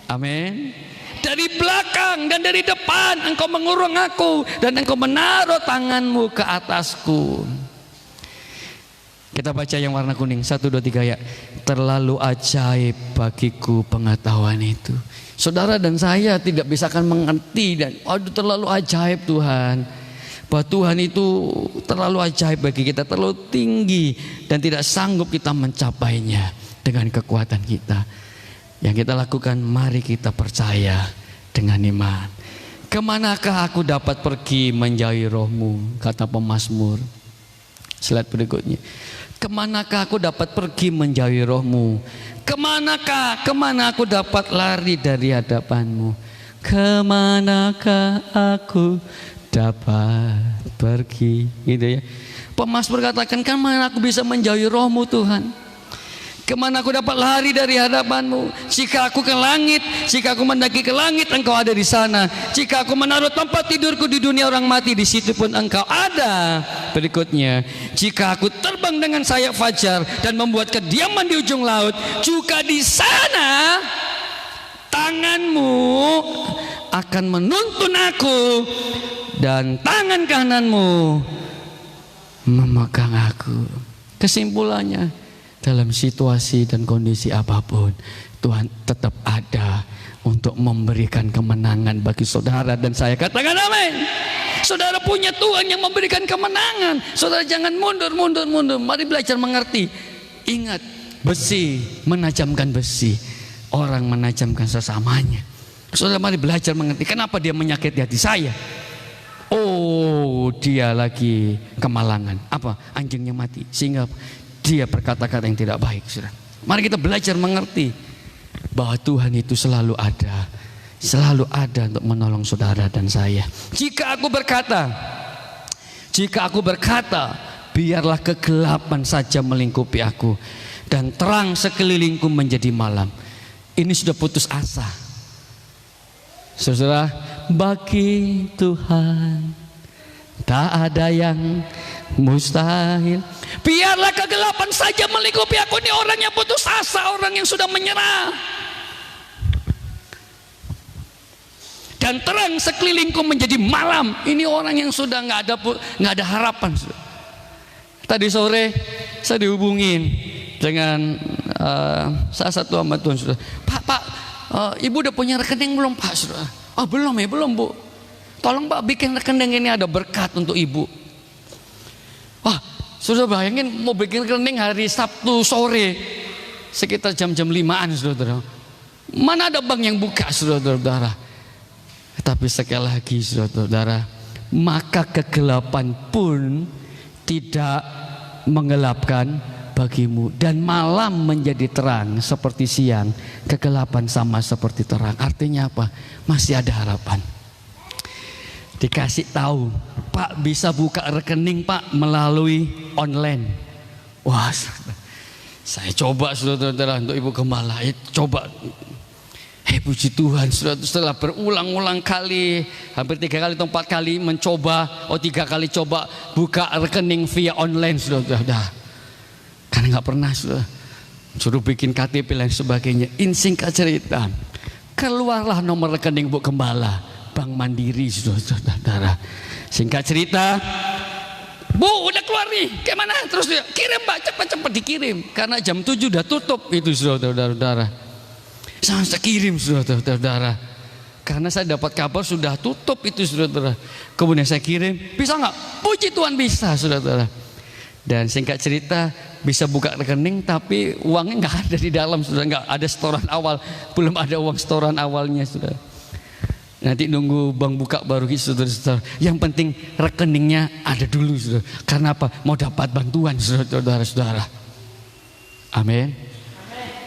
Amin. Dari belakang dan dari depan engkau mengurung aku dan engkau menaruh tanganmu ke atasku. Kita baca yang warna kuning, 1, 2, 3 ya. Terlalu ajaib bagiku pengetahuan itu. Saudara dan saya tidak bisa akan mengerti dan aduh terlalu ajaib Tuhan. Bahwa Tuhan itu terlalu ajaib bagi kita, terlalu tinggi dan tidak sanggup kita mencapainya dengan kekuatan kita. Yang kita lakukan, mari kita percaya dengan iman. Kemanakah aku dapat pergi menjauhi rohmu, kata pemazmur. Slide berikutnya. Kemanakah aku dapat pergi menjauhi rohmu? Kemana aku dapat lari dari hadapanmu? Kemanakah aku dapat pergi? Gitu ya. Pemazmur katakan, kemana aku bisa menjauhi rohmu Tuhan? Kemana aku dapat lari dari hadapanmu? Jika aku ke langit, jika aku mendaki ke langit, engkau ada di sana. Jika aku menaruh tempat tidurku di dunia orang mati, di situ pun engkau ada. Berikutnya, jika aku terbang dengan sayap fajar dan membuat kediaman di ujung laut, juga di sana tanganmu akan menuntun aku dan tangan kananmu memegang aku. Kesimpulannya, dalam situasi dan kondisi apapun, Tuhan tetap ada untuk memberikan kemenangan bagi saudara dan saya. Katakan amin. Saudara punya Tuhan yang memberikan kemenangan. Saudara jangan mundur. Mari belajar mengerti. Ingat, besi menajamkan besi, orang menajamkan sesamanya. Saudara mari belajar mengerti. Kenapa dia menyakiti hati saya? Oh, dia lagi kemalangan. Apa? Anjingnya mati. Sehingga dia berkata-kata yang tidak baik. Saudara, mari kita belajar mengerti bahwa Tuhan itu selalu ada untuk menolong saudara dan saya. Jika aku berkata, biarlah kegelapan saja melingkupi aku dan terang sekelilingku menjadi malam. Ini sudah putus asa. Saudara, bagi Tuhan tak ada yang mustahil. Biarlah kegelapan saja melingkupi aku. Ini orang yang putus asa, orang yang sudah menyerah. Dan terang sekelilingku menjadi malam. Ini orang yang sudah nggak ada harapan. Tadi sore saya dihubungin dengan salah satu hamba Tuhan. Pak, ibu udah punya rekening belum Pak? Oh belum Bu. Tolong Pak bikin rekening ini ada berkat untuk ibu. Wah, sudah bayangin mau bikin rekening hari Sabtu sore sekitar jam-jam 5-an saudara. Mana ada bank yang buka saudara. Tapi sekali lagi saudara, maka kegelapan pun tidak menggelapkan bagimu dan malam menjadi terang seperti siang, kegelapan sama seperti terang. Artinya apa? Masih ada harapan. Dikasih tahu, Pak bisa buka rekening Pak melalui online. Wah, saya coba saudara untuk Ibu Gembala, coba. Puji Tuhan, setelah berulang-ulang kali, hampir 3 kali atau 4 kali mencoba, 3 kali coba buka rekening via online saudara. Karena nggak pernah suruh bikin KTP dan sebagainya. Singkat cerita, keluarlah nomor rekening Bu Gembala, Bank Mandiri saudara. Singkat cerita, Bu udah keluar nih, kayak mana? Terus dia kirim Pak, cepat-cepat dikirim. Karena jam 7 udah tutup itu saudara. Saya kirim saudara. Karena saya dapat kabar sudah tutup itu saudara. Kemudian saya kirim, bisa nggak? Puji Tuhan bisa saudara. Dan singkat cerita bisa buka rekening tapi uangnya nggak ada di dalam saudara, nggak ada setoran awal, belum ada uang setoran awalnya saudara. Nanti nunggu bank buka baru gitu saudara. Yang penting rekeningnya ada dulu saudara. Karena apa? Mau dapat bantuan saudara. Amin.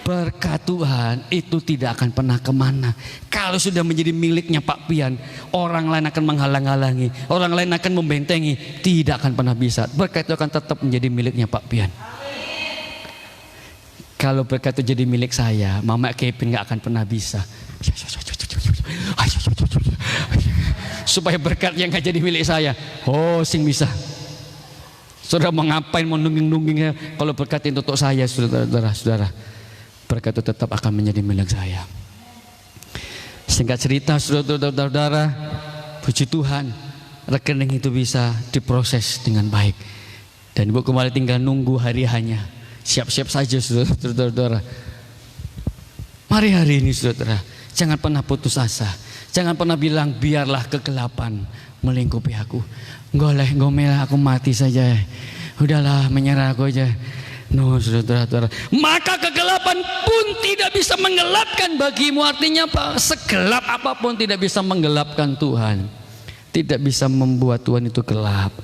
Berkat Tuhan itu tidak akan pernah kemana. Kalau sudah menjadi miliknya Pak Pian, orang lain akan menghalang-halangi, orang lain akan membentengi, tidak akan pernah bisa. Berkat itu akan tetap menjadi miliknya Pak Pian. Kalau berkat itu jadi milik saya, Mama Kevin gak akan pernah bisa. Supaya berkat yang gak jadi milik saya, sing bisa. Saudara mau ngapain, mau nungging-nunggingnya, kalau berkat itu untuk saya saudara. Berkat itu tetap akan menjadi milik saya. Singkat cerita saudara, puji Tuhan rekening itu bisa diproses dengan baik. Dan ibu kembali tinggal nunggu hari hanya. Siap-siap saja saudara-saudara. Mari hari ini saudara, jangan pernah putus asa. Jangan pernah bilang biarlah kegelapan melingkupi aku. Ngomel aku mati saja. Udahlah menyerah aku aja. No saudara-saudara. Maka kegelapan pun tidak bisa menggelapkan bagimu. Artinya apa? Segelap apapun tidak bisa menggelapkan Tuhan. Tidak bisa membuat Tuhan itu gelap.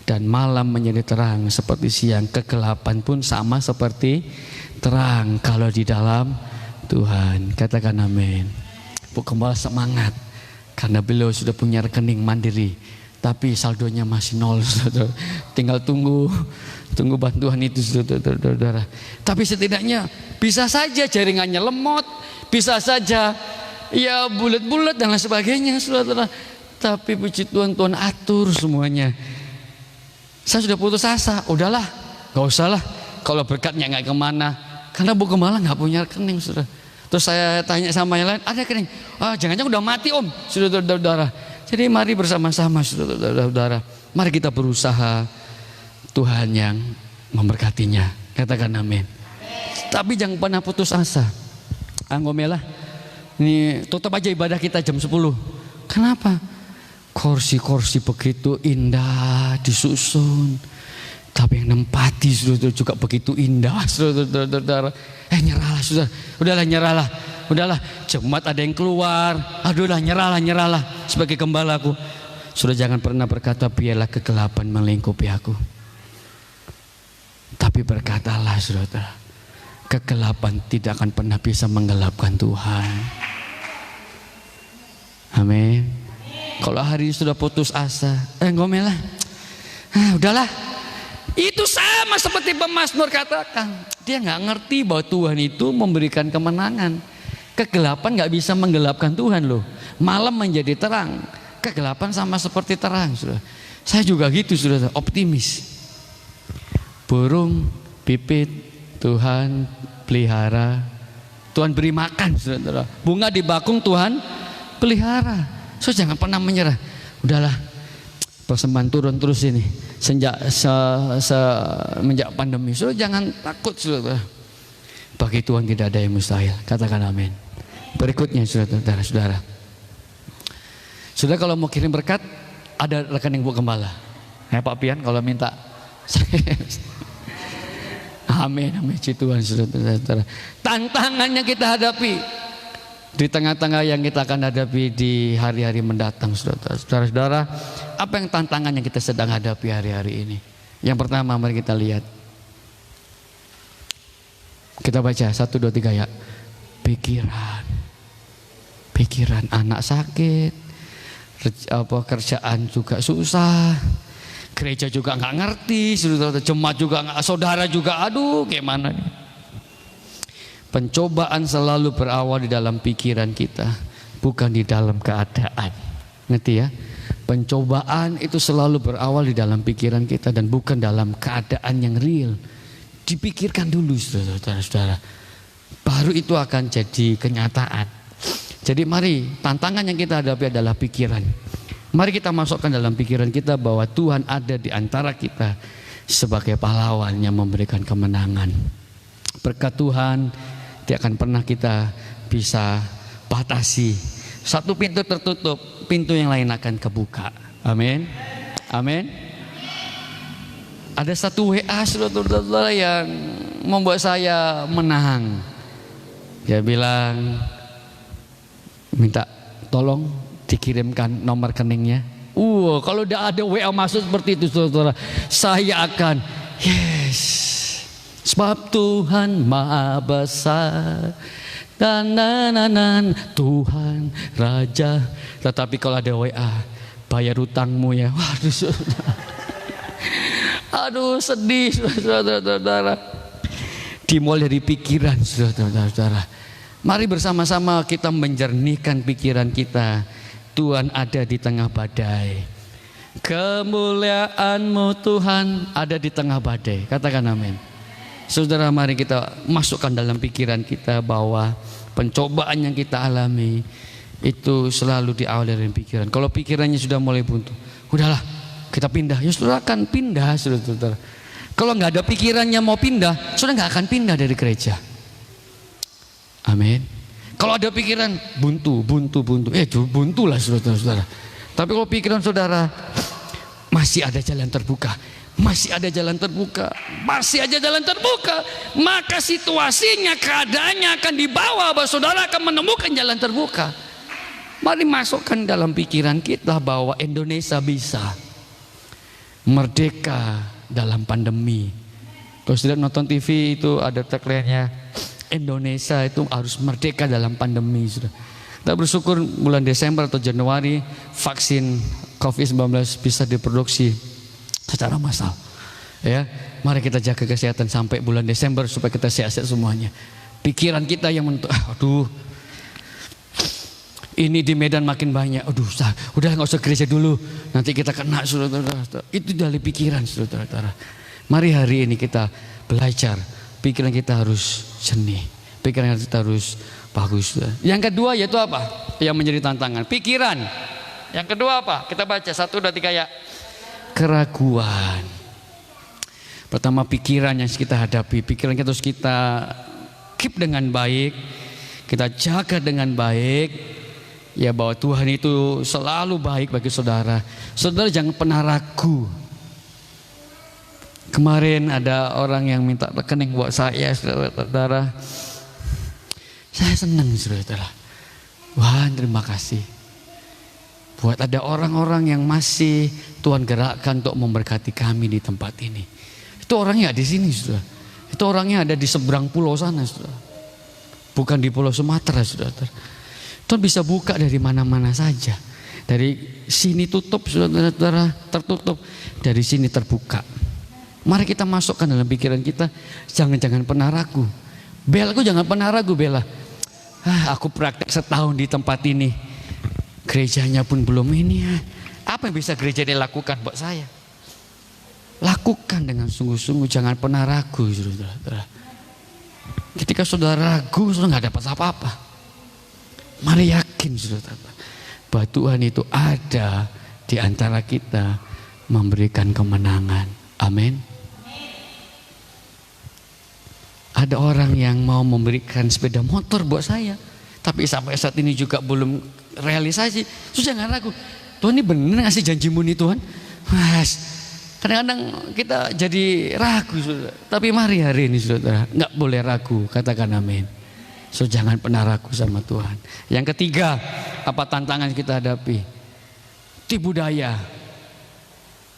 Dan malam menjadi terang seperti siang. Kegelapan pun sama seperti terang kalau di dalam Tuhan. Katakan amin. Bu Gembala semangat karena beliau sudah punya rekening mandiri. Tapi saldonya masih nol, saudara. Tinggal tunggu bantuan itu, saudara. Tapi setidaknya bisa saja jaringannya lemot, bisa saja ya bulat-bulat dan lain sebagainya, saudara. Tapi puji Tuhan, Tuhan atur semuanya. Saya sudah putus asa, udahlah, gak usah lah. Kalau berkatnya nggak kemana, karena Bu Gembala nggak punya rekening, saudara. Terus saya tanya sama yang lain, ada rekening? Jangan-jangan udah mati om, saudara. Jadi mari bersama-sama saudara-saudara, mari kita berusaha, Tuhan yang memberkatinya. Katakan amin. Tapi jangan pernah putus asa. Anggomelah, ini tutup aja ibadah kita jam 10. Kenapa? Kursi-kursi begitu indah disusun, tapi yang nempati saudara juga begitu indah, saudara-saudara. Nyerahlah saudara, udahlah, jemaat ada yang keluar, nyerahlah sebagai gembalaku. Sudah jangan pernah berkata biarlah kegelapan melingkupi aku. Tapi berkatalah saudara, kegelapan tidak akan pernah bisa menggelapkan Tuhan. Amin. Kalau hari ini sudah putus asa, ngomelah, udahlah. Itu sama seperti pemazmur katakan, dia nggak ngerti bahwa Tuhan itu memberikan kemenangan. Kegelapan nggak bisa menggelapkan Tuhan loh. Malam menjadi terang, kegelapan sama seperti terang. Saudara. Saya juga gitu, saudara, optimis. Burung pipit Tuhan pelihara, Tuhan beri makan, saudara. Bunga di bakung Tuhan pelihara. So jangan pernah menyerah. Udahlah, persembahan turun terus ini semenjak pandemi. Saudara jangan takut, saudara. Bagi Tuhan tidak ada yang mustahil. Katakan amin. Berikutnya saudara-saudara. Saudara kalau mau kirim berkat, ada rekening Bu Gembala. Pak Pian kalau minta. Amin, Tuhan, saudara-saudara. Tantangannya kita hadapi di tengah-tengah yang kita akan hadapi di hari-hari mendatang, saudara-saudara. Apa yang tantangan yang kita sedang hadapi hari-hari ini? Yang pertama, mari kita lihat. Kita baca 1, 2, 3 ya. Pikiran anak sakit, kerjaan juga susah, gereja juga nggak ngerti, jemaat juga nggak, saudara juga, aduh gimana nih. Pencobaan selalu berawal di dalam pikiran kita, bukan di dalam keadaan. Ngerti ya? Pencobaan itu selalu berawal di dalam pikiran kita dan bukan dalam keadaan yang real. Dipikirkan dulu saudara-saudara, baru itu akan jadi kenyataan. Jadi mari, tantangan yang kita hadapi adalah pikiran. Mari kita masukkan dalam pikiran kita bahwa Tuhan ada di antara kita sebagai pahlawan yang memberikan kemenangan. Berkat Tuhan tidak akan pernah kita bisa batasi. Satu pintu tertutup, pintu yang lain akan kebuka. Amin. Amin. Ada satu WA saudara-saudara yang membuat saya menang. Dia bilang, minta tolong dikirimkan nomor rekeningnya. Kalau udah ada WA masuk seperti itu saudara, saya akan yes. Sebab Tuhan Maha Besar dan Tuhan Raja. Tetapi kalau ada WA, bayar utangmu ya. Waduh saudara. Aduh sedih saudara-saudara. Dimulai dari pikiran saudara-saudara. Mari bersama-sama kita menjernihkan pikiran kita. Tuhan ada di tengah badai. Kemuliaan-Mu Tuhan ada di tengah badai. Katakan amin. Saudara, mari kita masukkan dalam pikiran kita bahwa pencobaan yang kita alami itu selalu diawali dari pikiran. Kalau pikirannya sudah mulai buntu, udahlah kita pindah. Ya saudara akan pindah saudara. Kalau nggak ada pikirannya mau pindah, saudara nggak akan pindah dari gereja. Amin. Kalau ada pikiran buntu, buntu lah saudara-saudara. Tapi kalau pikiran saudara masih ada jalan terbuka, masih ada jalan terbuka, masih ada jalan terbuka, maka situasinya, keadaannya akan dibawa bahwa saudara akan menemukan jalan terbuka. Mari masukkan dalam pikiran kita bahwa Indonesia bisa merdeka dalam pandemi. Kalau sudah nonton TV itu ada tagline-nya, Indonesia itu harus merdeka dalam pandemi. Kita bersyukur bulan Desember atau Januari vaksin COVID-19 bisa diproduksi secara massal. Ya, mari kita jaga kesehatan sampai bulan Desember supaya kita sehat-sehat semuanya. Pikiran kita yang aduh, ini di Medan makin banyak. Aduh, udah nggak usah gereja dulu, nanti kita kena, saudara-saudara. Itu dari pikiran, saudara-saudara. Mari hari ini kita belajar. Pikiran kita harus jernih, pikiran kita harus bagus. Yang kedua yaitu apa? Yang menjadi tantangan pikiran. Yang kedua apa? Kita baca 1, 2, 3 ya. Keraguan. Pertama pikiran yang kita hadapi. Pikiran kita harus kita keep dengan baik, kita jaga dengan baik. Ya, bahwa Tuhan itu selalu baik bagi saudara. Saudara jangan pernah ragu. Kemarin ada orang yang minta rekening buat saya, saudara. Saya senang, saudara. Wah, terima kasih. Buat ada orang-orang yang masih Tuhan gerakkan untuk memberkati kami di tempat ini. Itu orangnya di sini, saudara. Itu orangnya ada di seberang pulau sana, saudara. Bukan di Pulau Sumatera, saudara. Tuhan bisa buka dari mana-mana saja. Dari sini tutup, saudara, tertutup. Dari sini terbuka. Mari kita masukkan dalam pikiran kita, jangan pernah ragu. Bella, aku jangan pernah ragu, Bella. Aku praktek setahun di tempat ini, gerejanya pun belum ini. Apa yang bisa gereja ini lakukan buat saya? Lakukan dengan sungguh-sungguh, jangan pernah ragu, saudara. Ketika saudara ragu, saudara nggak dapat apa-apa. Mari yakin, saudara, bahwa Tuhan itu ada di antara kita memberikan kemenangan. Amin. Ada orang yang mau memberikan sepeda motor buat saya, tapi sampai saat ini juga belum realisasi. So, jangan ragu. Tuhan ini benar ngasih janjimu nih Tuhan. Mas, kadang-kadang kita jadi ragu, saudara. Tapi mari hari ini, saudara, nggak boleh ragu. Katakan amin. So, jangan pernah ragu sama Tuhan. Yang ketiga, apa tantangan kita hadapi? Tipu daya.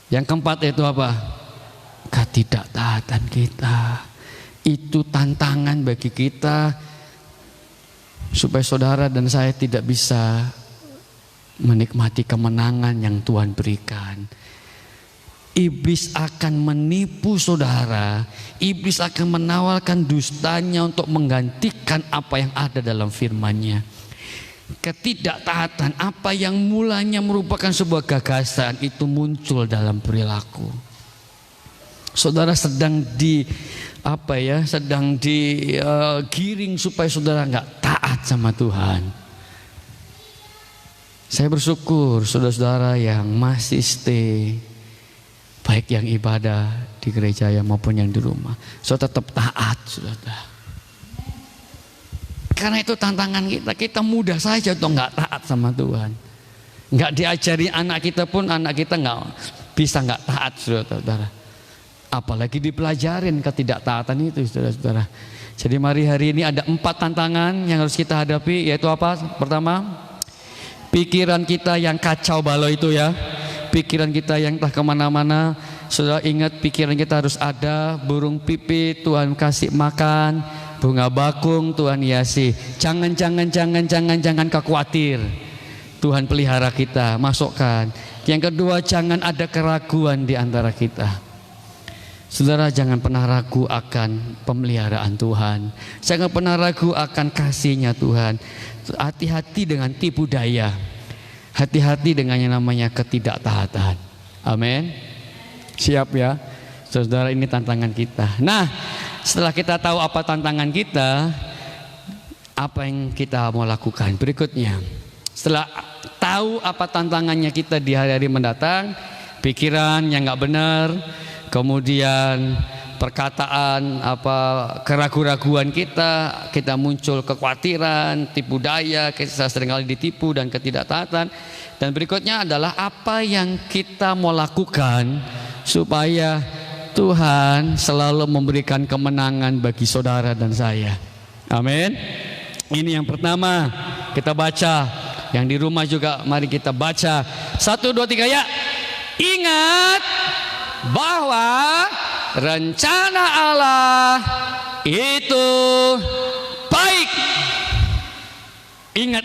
Yang keempat itu apa? Ketidaktaatan kita. Itu tantangan bagi kita supaya saudara dan saya tidak bisa menikmati kemenangan yang Tuhan berikan. Iblis akan menipu saudara. Iblis akan menawarkan dustanya untuk menggantikan apa yang ada dalam firman-Nya. Ketidaktaatan, apa yang mulanya merupakan sebuah gagasan, itu muncul dalam perilaku. Saudara sedang digiring supaya saudara nggak taat sama Tuhan. Saya bersyukur saudara-saudara yang masih stay, baik yang ibadah di gereja maupun yang di rumah, saudara tetap taat, saudara. Karena itu tantangan kita mudah saja untuk nggak taat sama Tuhan. Nggak diajari anak kita pun, anak kita nggak bisa nggak taat, saudara. Apalagi dipelajarin ketidaktaatan itu, saudara-saudara. Jadi mari hari ini ada 4 tantangan yang harus kita hadapi, yaitu apa? Pertama, pikiran kita yang kacau balau itu ya. Pikiran kita yang entah kemana-mana. Saudara ingat, pikiran kita harus ada. Burung pipit Tuhan kasih makan, bunga bakung Tuhan hiasi. Jangan khawatir. Tuhan pelihara kita, masukkan. Yang kedua, jangan ada keraguan di antara kita. Saudara jangan pernah ragu akan pemeliharaan Tuhan. Jangan pernah ragu akan kasih-Nya Tuhan. Hati-hati dengan tipu daya. Hati-hati dengan yang namanya ketidaktaatan. Amin. Siap ya. Saudara, ini tantangan kita. Nah, setelah kita tahu apa tantangan kita, apa yang kita mau lakukan berikutnya? Setelah tahu apa tantangannya kita di hari-hari mendatang, pikiran yang nggak benar, kemudian perkataan keraguan-raguan kita muncul kekhawatiran, tipu daya, kita seringkali ditipu dan ketidaktaatan. Dan berikutnya adalah apa yang kita mau lakukan supaya Tuhan selalu memberikan kemenangan bagi saudara dan saya. Amin. Ini yang pertama kita baca. Yang di rumah juga mari kita baca. 1, 2, 3 ya. Ingat bahwa rencana Allah itu baik. Ingat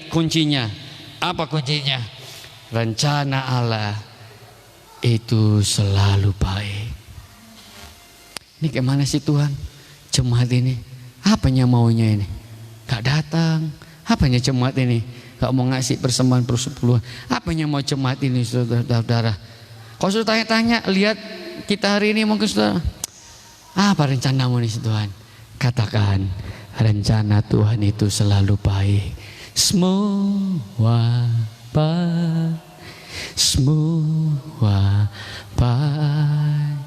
kuncinya. Apa kuncinya? Rencana Allah itu selalu baik. Ini gimana sih Tuhan? Jemaat ini, apanya maunya ini? Gak datang. Apanya jemaat ini? Gak mau ngasih persembahan persepuluhan. Apanya mau jemaat ini, saudara-saudara? Kalau sudah tanya-tanya, lihat kita hari ini mungkin saudara, apa rencanamu nih Tuhan? Katakan, rencana Tuhan itu selalu baik. Semua baik, semua baik.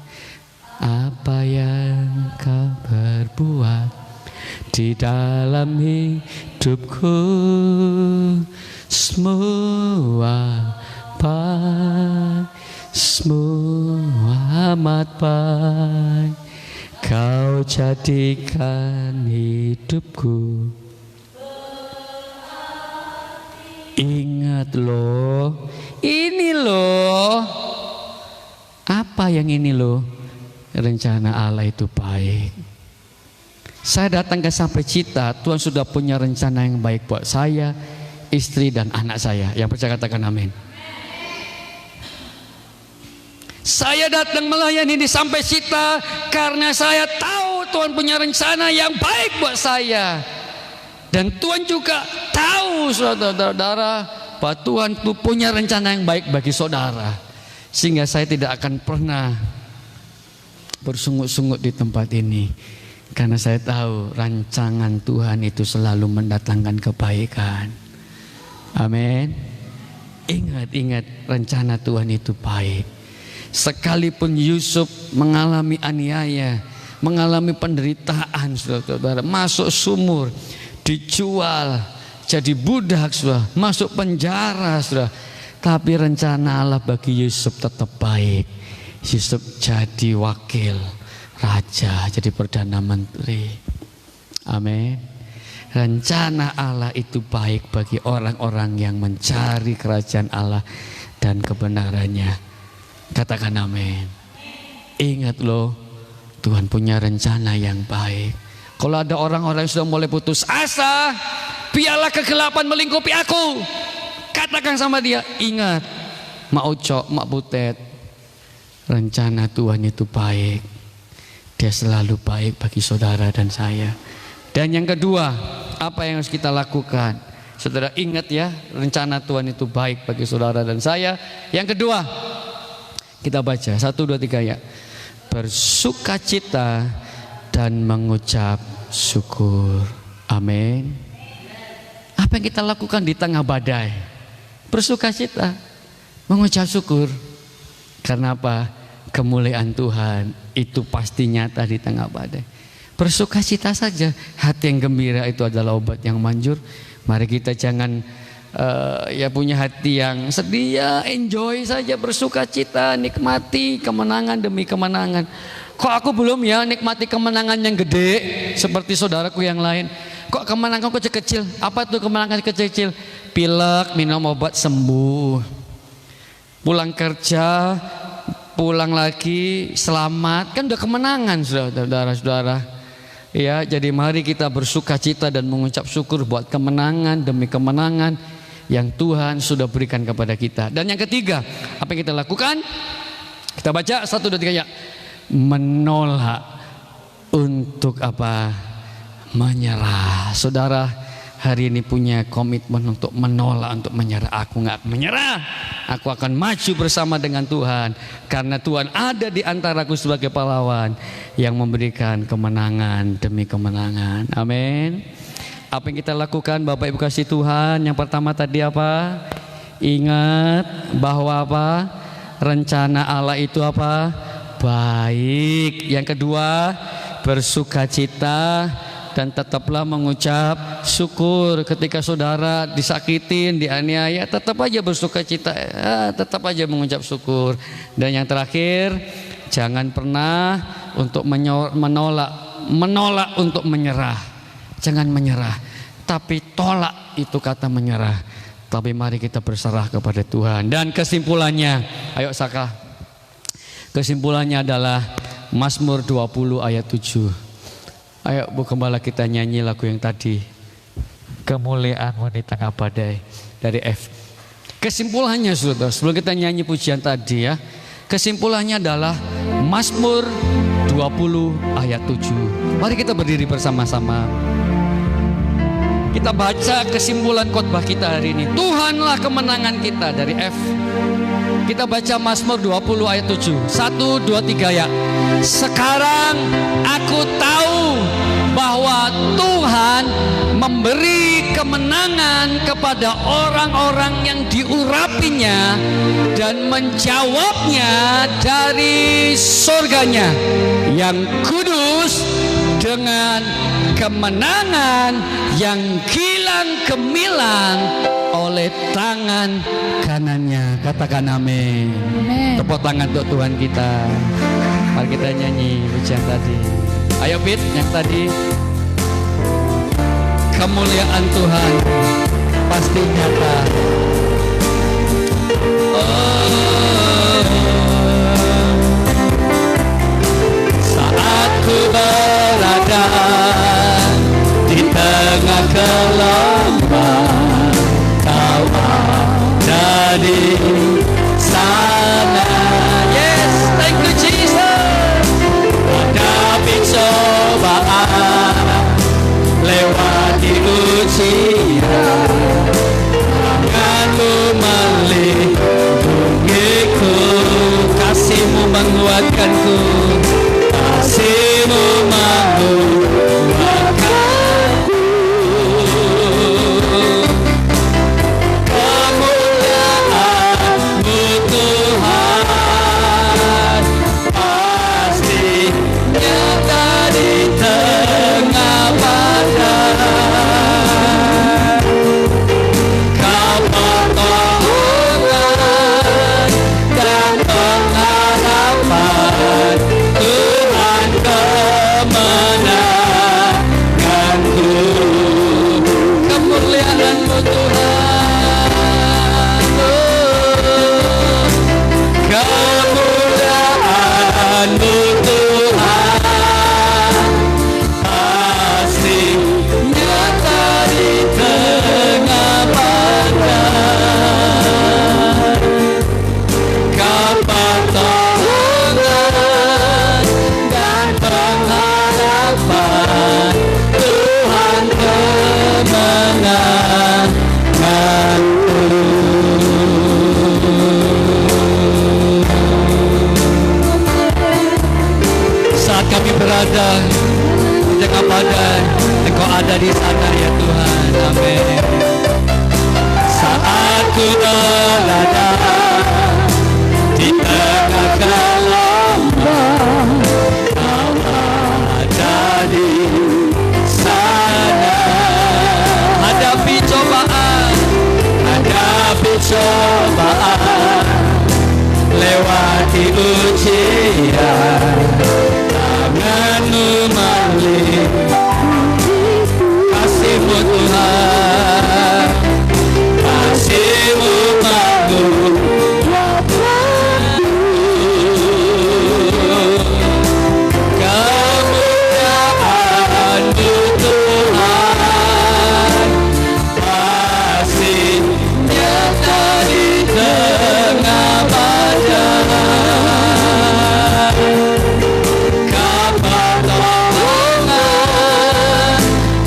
Apa yang kau berbuat di dalam hidupku, semua baik, semua amat baik. Kau jadikan hidupku. Ingat loh, ini loh. Apa yang ini loh? Rencana Allah itu baik. Saya datang ke Sampai Cita, Tuhan sudah punya rencana yang baik buat saya, istri dan anak saya. Yang percaya katakan amin. Saya datang melayani di Sampai Cita karena saya tahu Tuhan punya rencana yang baik buat saya. Dan Tuhan juga tahu saudara-saudara bahwa Tuhan punya rencana yang baik bagi saudara. Sehingga saya tidak akan pernah bersungut-sungut di tempat ini. Karena saya tahu rancangan Tuhan itu selalu mendatangkan kebaikan. Amin. Ingat rencana Tuhan itu baik. Sekalipun Yusuf mengalami aniaya, mengalami penderitaan, saudara-saudara, masuk sumur, dijual, jadi budak, saudara, masuk penjara, saudara. Tapi rencana Allah bagi Yusuf tetap baik. Yusuf jadi wakil raja, jadi perdana menteri. Amin. Rencana Allah itu baik bagi orang-orang yang mencari kerajaan Allah dan kebenarannya. Katakan amin. Ingat loh, Tuhan punya rencana yang baik. Kalau ada orang-orang yang sudah mulai putus asa, biarlah kegelapan melingkupi aku. Katakan sama dia, ingat, Mak Ucok, Mak Butet, rencana Tuhan itu baik. Dia selalu baik bagi saudara dan saya. Dan yang kedua, apa yang harus kita lakukan? Saudara ingat ya, rencana Tuhan itu baik bagi saudara dan saya. Yang kedua, kita baca 1, 2, 3 ya. Bersukacita dan mengucap syukur. Amin. Apa yang kita lakukan di tengah badai? Bersukacita, mengucap syukur. Karena apa? Kemuliaan Tuhan itu pasti nyata di tengah badai. Bersukacita saja. Hati yang gembira itu adalah obat yang manjur. Mari kita jangan punya hati yang sedih, ya enjoy saja, bersukacita, nikmati kemenangan demi kemenangan. Kok aku belum ya nikmati kemenangan yang gede seperti saudaraku yang lain? Kok kemenanganku kecil-kecil? Apa tuh kemenangan kecil-kecil? Pilek, minum obat sembuh. Pulang kerja, pulang lagi selamat, kan udah kemenangan saudara-saudara. Ya, jadi mari kita bersukacita dan mengucap syukur buat kemenangan demi kemenangan yang Tuhan sudah berikan kepada kita. Dan yang ketiga, apa yang kita lakukan? Kita baca 1, 2, 3 ya. Menolak untuk apa? Menyerah. Saudara hari ini punya komitmen untuk menolak, untuk menyerah. Aku nggak menyerah. Aku akan maju bersama dengan Tuhan. Karena Tuhan ada di antaraku sebagai pahlawan yang memberikan kemenangan demi kemenangan. Amin. Apa yang kita lakukan Bapak Ibu kasih Tuhan? Yang pertama tadi apa? Ingat bahwa apa? Rencana Allah itu apa? Baik. Yang kedua, bersukacita dan tetaplah mengucap syukur. Ketika saudara disakitin, dianiaya, tetap aja bersukacita, tetap aja mengucap syukur. Dan yang terakhir, jangan pernah untuk menolak untuk menyerah. Jangan menyerah, tapi tolak itu kata menyerah. Tapi mari kita berserah kepada Tuhan. Dan kesimpulannya, ayo Saka, kesimpulannya adalah Mazmur 20 ayat 7. Ayo Bu Gembala, kita nyanyi lagu yang tadi, kemuliaan-Mu di tengah badai, dari F. Kesimpulannya saudara, sebelum kita nyanyi pujian tadi ya, kesimpulannya adalah Mazmur 20 ayat 7. Mari kita berdiri bersama-sama. Kita baca kesimpulan khotbah kita hari ini. Tuhanlah kemenangan kita, dari F. Kita baca Mazmur 20 ayat 7. 1, 2, 3 ya. Sekarang aku tahu bahwa Tuhan memberi kemenangan kepada orang-orang yang diurapinya dan menjawabnya dari surganya yang kudus dengan kemenangan yang gilang gemilang oleh tangan kanannya. Katakan amin. Tepuk tangan untuk Tuhan kita. Mari kita nyanyi pujian tadi. Ayo Pit, yang tadi. Kemuliaan Tuhan pasti nyata. Saat ku berada di tengah gelombang, Kau ada di sana. Yes, thank you Jesus. Hadapi cobaan, lewati ujian, tangan-Mu melindungiku, kasih-Mu menguatkanku, kasih-Mu menguatkanku. Kemuliaan-Mu Tuhan pasti nyata di tengah badai. Kau pertolongan dan pengharapan, Tuhan kemenanganku. Kemuliaan-Mu Tuhan, kemuliaan-Mu Tuhan pasti nyata di tengah badai. Kau pertolongan dan pengharapan, Tuhan kemenanganku. Saat kami berada di tengah badai, Engkau ada di sana ya Tuhan. Amin. Saat ku berada di tengah gelombang, Kau ada di sana. Hadapi cobaan, lewati ujian, tangan-Mu melindungi, kasih-Mu Tuhan, kasih-Mu menguatkanku. Kemuliaan-Mu Tuhan pasti nyata di tengah badai. Kau pertolongan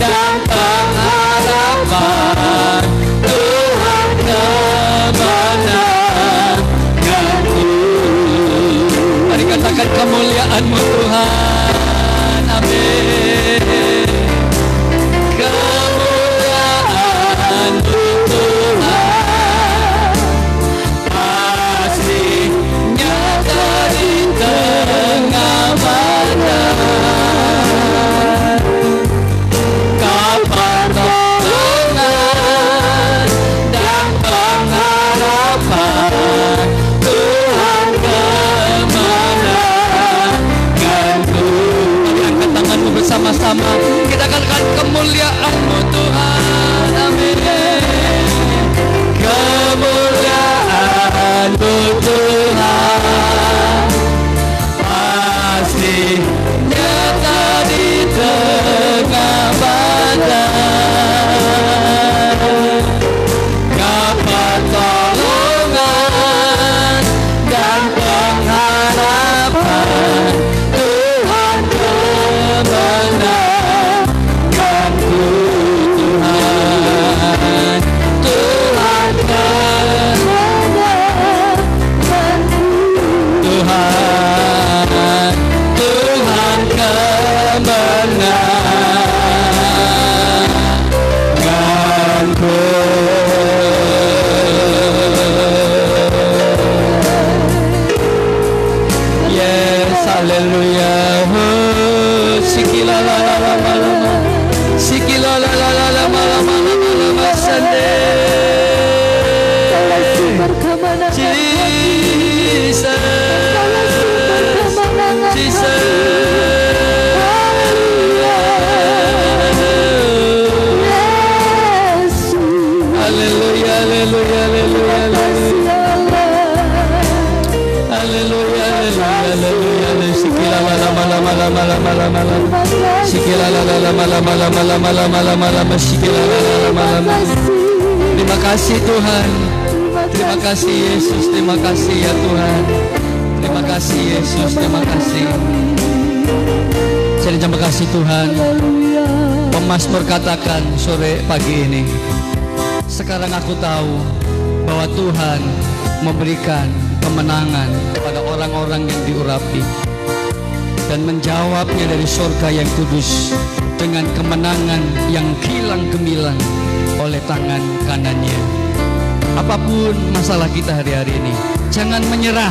dan pengharapan, Tuhan kemenanganku. Mari katakan kemuliaan-Mu Tuhan. Amin. Kemuliaan-Mu Tuhan haleluya, haleluya, haleluya. Haleluya, haleluya, haleluya. Sikila lama lama lama lama lama lama. Sikila lama lama lama lama lama lama lama. Sikila lama lama. Terima kasih Tuhan. Terima kasih Yesus. Terima kasih ya Tuhan. Terima kasih Yesus. Terima kasih. Saya terima kasih Tuhan. Pemazmur katakan sore pagi ini, sekarang aku tahu bahwa Tuhan memberikan kemenangan kepada orang-orang yang diurapi dan menjawabnya dari surga yang kudus dengan kemenangan yang kilang gemilang oleh tangan kanannya. Apapun masalah kita hari-hari ini, jangan menyerah,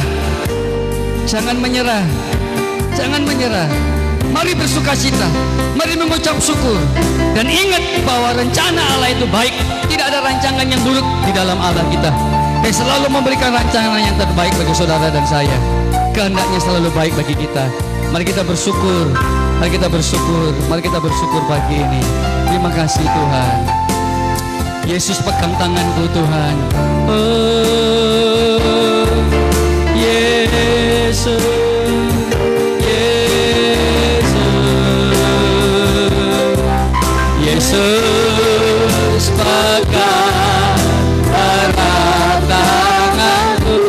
jangan menyerah, jangan menyerah. Mari bersukacita, mari mengucap syukur, dan ingat bahwa rencana Allah itu baik. Tidak ada rancangan yang buruk di dalam Allah kita. Dia selalu memberikan rancangan yang terbaik bagi saudara dan saya. Kehendaknya selalu baik bagi kita. Mari kita bersyukur, mari kita bersyukur, mari kita bersyukur pagi ini. Terima kasih Tuhan. Yesus pegang tanganku Tuhan. Oh Yesus, Yesus pegang erat tanganku,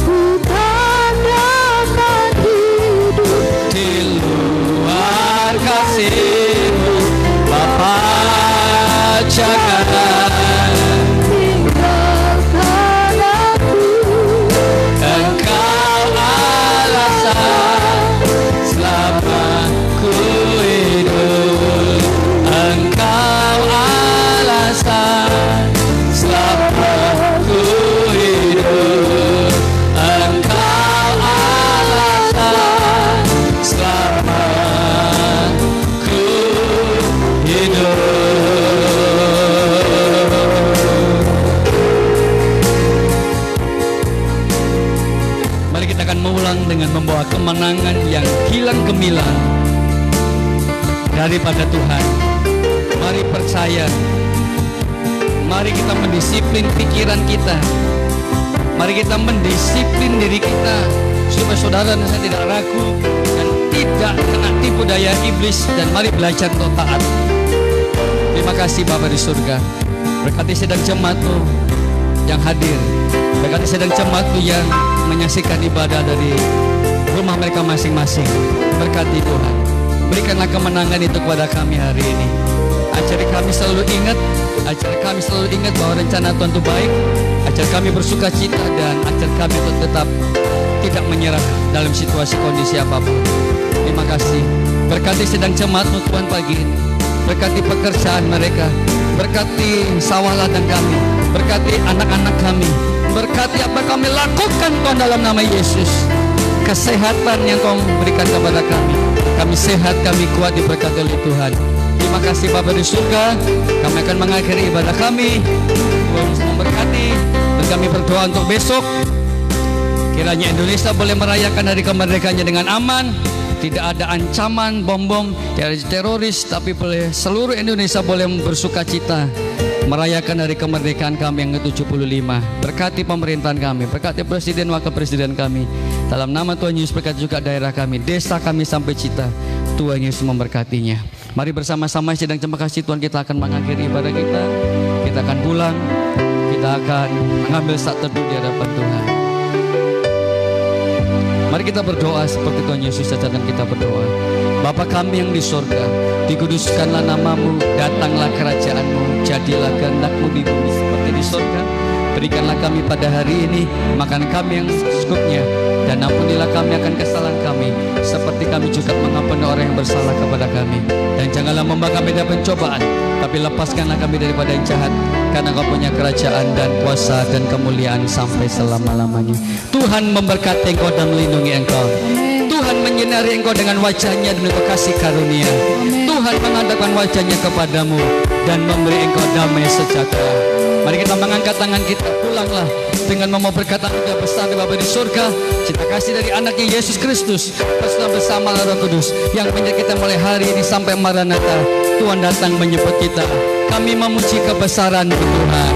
ku tak dapat hidup di luar kasih-Mu, Bapa. Jangan tinggalkan aku, Engkau alasan selama ku hidup. Engkau alasan selama ku hidup. Engkau alasan selama ku hidup. Mari kita akan mengulang dengan membawa kemenangan yang kilang gemilang daripada Tuhan. Mari percaya, mari kita mendisiplin pikiran kita, mari kita mendisiplin diri kita supaya saudara dan saya tidak ragu dan tidak kena tipu daya iblis, dan mari belajar untuk taat. Terima kasih Bapa di surga. Berkati sedang jemaat-Mu yang hadir, berkati sedang jemaat-Mu yang menyaksikan ibadah dari rumah mereka masing-masing. Berkati Tuhan, berikanlah kemenangan itu kepada kami hari ini. Ajari kami selalu ingat, ajari kami selalu ingat bahwa rencana Tuhan itu baik. Ajari kami bersuka cita dan ajari kami untuk tetap tidak menyerah dalam situasi kondisi apapun. Terima kasih. Berkati sedang jemaat-Mu Tuhan pagi ini. Berkati pekerjaan mereka, berkati sawah ladang kami, berkati anak-anak kami, berkati apa kami lakukan Tuhan dalam nama Yesus. Kesehatan yang Kau berikan kepada kami sehat, kami kuat diberkati oleh Tuhan. Terima kasih Bapa di surga. Kami akan mengakhiri ibadah kami. Tuhan memberkati, dan kami berdoa untuk besok. Kiranya Indonesia boleh merayakan hari kemerdekaannya dengan aman. Tidak ada ancaman bom-bom dari teroris, tapi boleh seluruh Indonesia boleh bersuka cita merayakan hari kemerdekaan kami yang ke-75. Berkati pemerintahan kami, berkati presiden, wakil presiden kami. Dalam nama Tuhan Yesus, berkati juga daerah kami, desa kami sampai Cita. Tuhan Yesus memberkatinya. Mari bersama-sama sedang terima kasih Tuhan, kita akan mengakhiri ibadah kita. Kita akan pulang, kita akan mengambil saat teduh di hadapan Tuhan. Mari kita berdoa seperti Tuhan Yesus ajarkan kita berdoa. Bapa kami yang di surga, dikuduskanlah namamu, datanglah kerajaanmu, jadilah kehendak-Mu di bumi seperti di surga. Berikanlah kami pada hari ini makan kami yang secukupnya, dan ampunilah kami akan kesalahan kami, seperti kami juga mengampuni orang yang bersalah kepada kami. Dan janganlah membawa kami dalam pencobaan, tapi lepaskanlah kami daripada yang jahat, karena Kau punya kerajaan dan kuasa dan kemuliaan sampai selama-lamanya. Tuhan memberkati Engkau dan melindungi Engkau. Tuhan menyinari Engkau dengan wajah-Nya dan Engkau kasih karunia. Tuhan menghadapkan wajah-Nya kepadamu dan memberi Engkau damai sejahtera. Mari kita mengangkat tangan kita, pulanglah dengan memperkatakan doa besar Bapa di surga. Cinta kasih dari anaknya Yesus Kristus bersama Roh Kudus yang menyertai kita mulai hari ini sampai Maranatha. Tuhan datang menyebut kita. Kami memuji kebesaran Tuhan.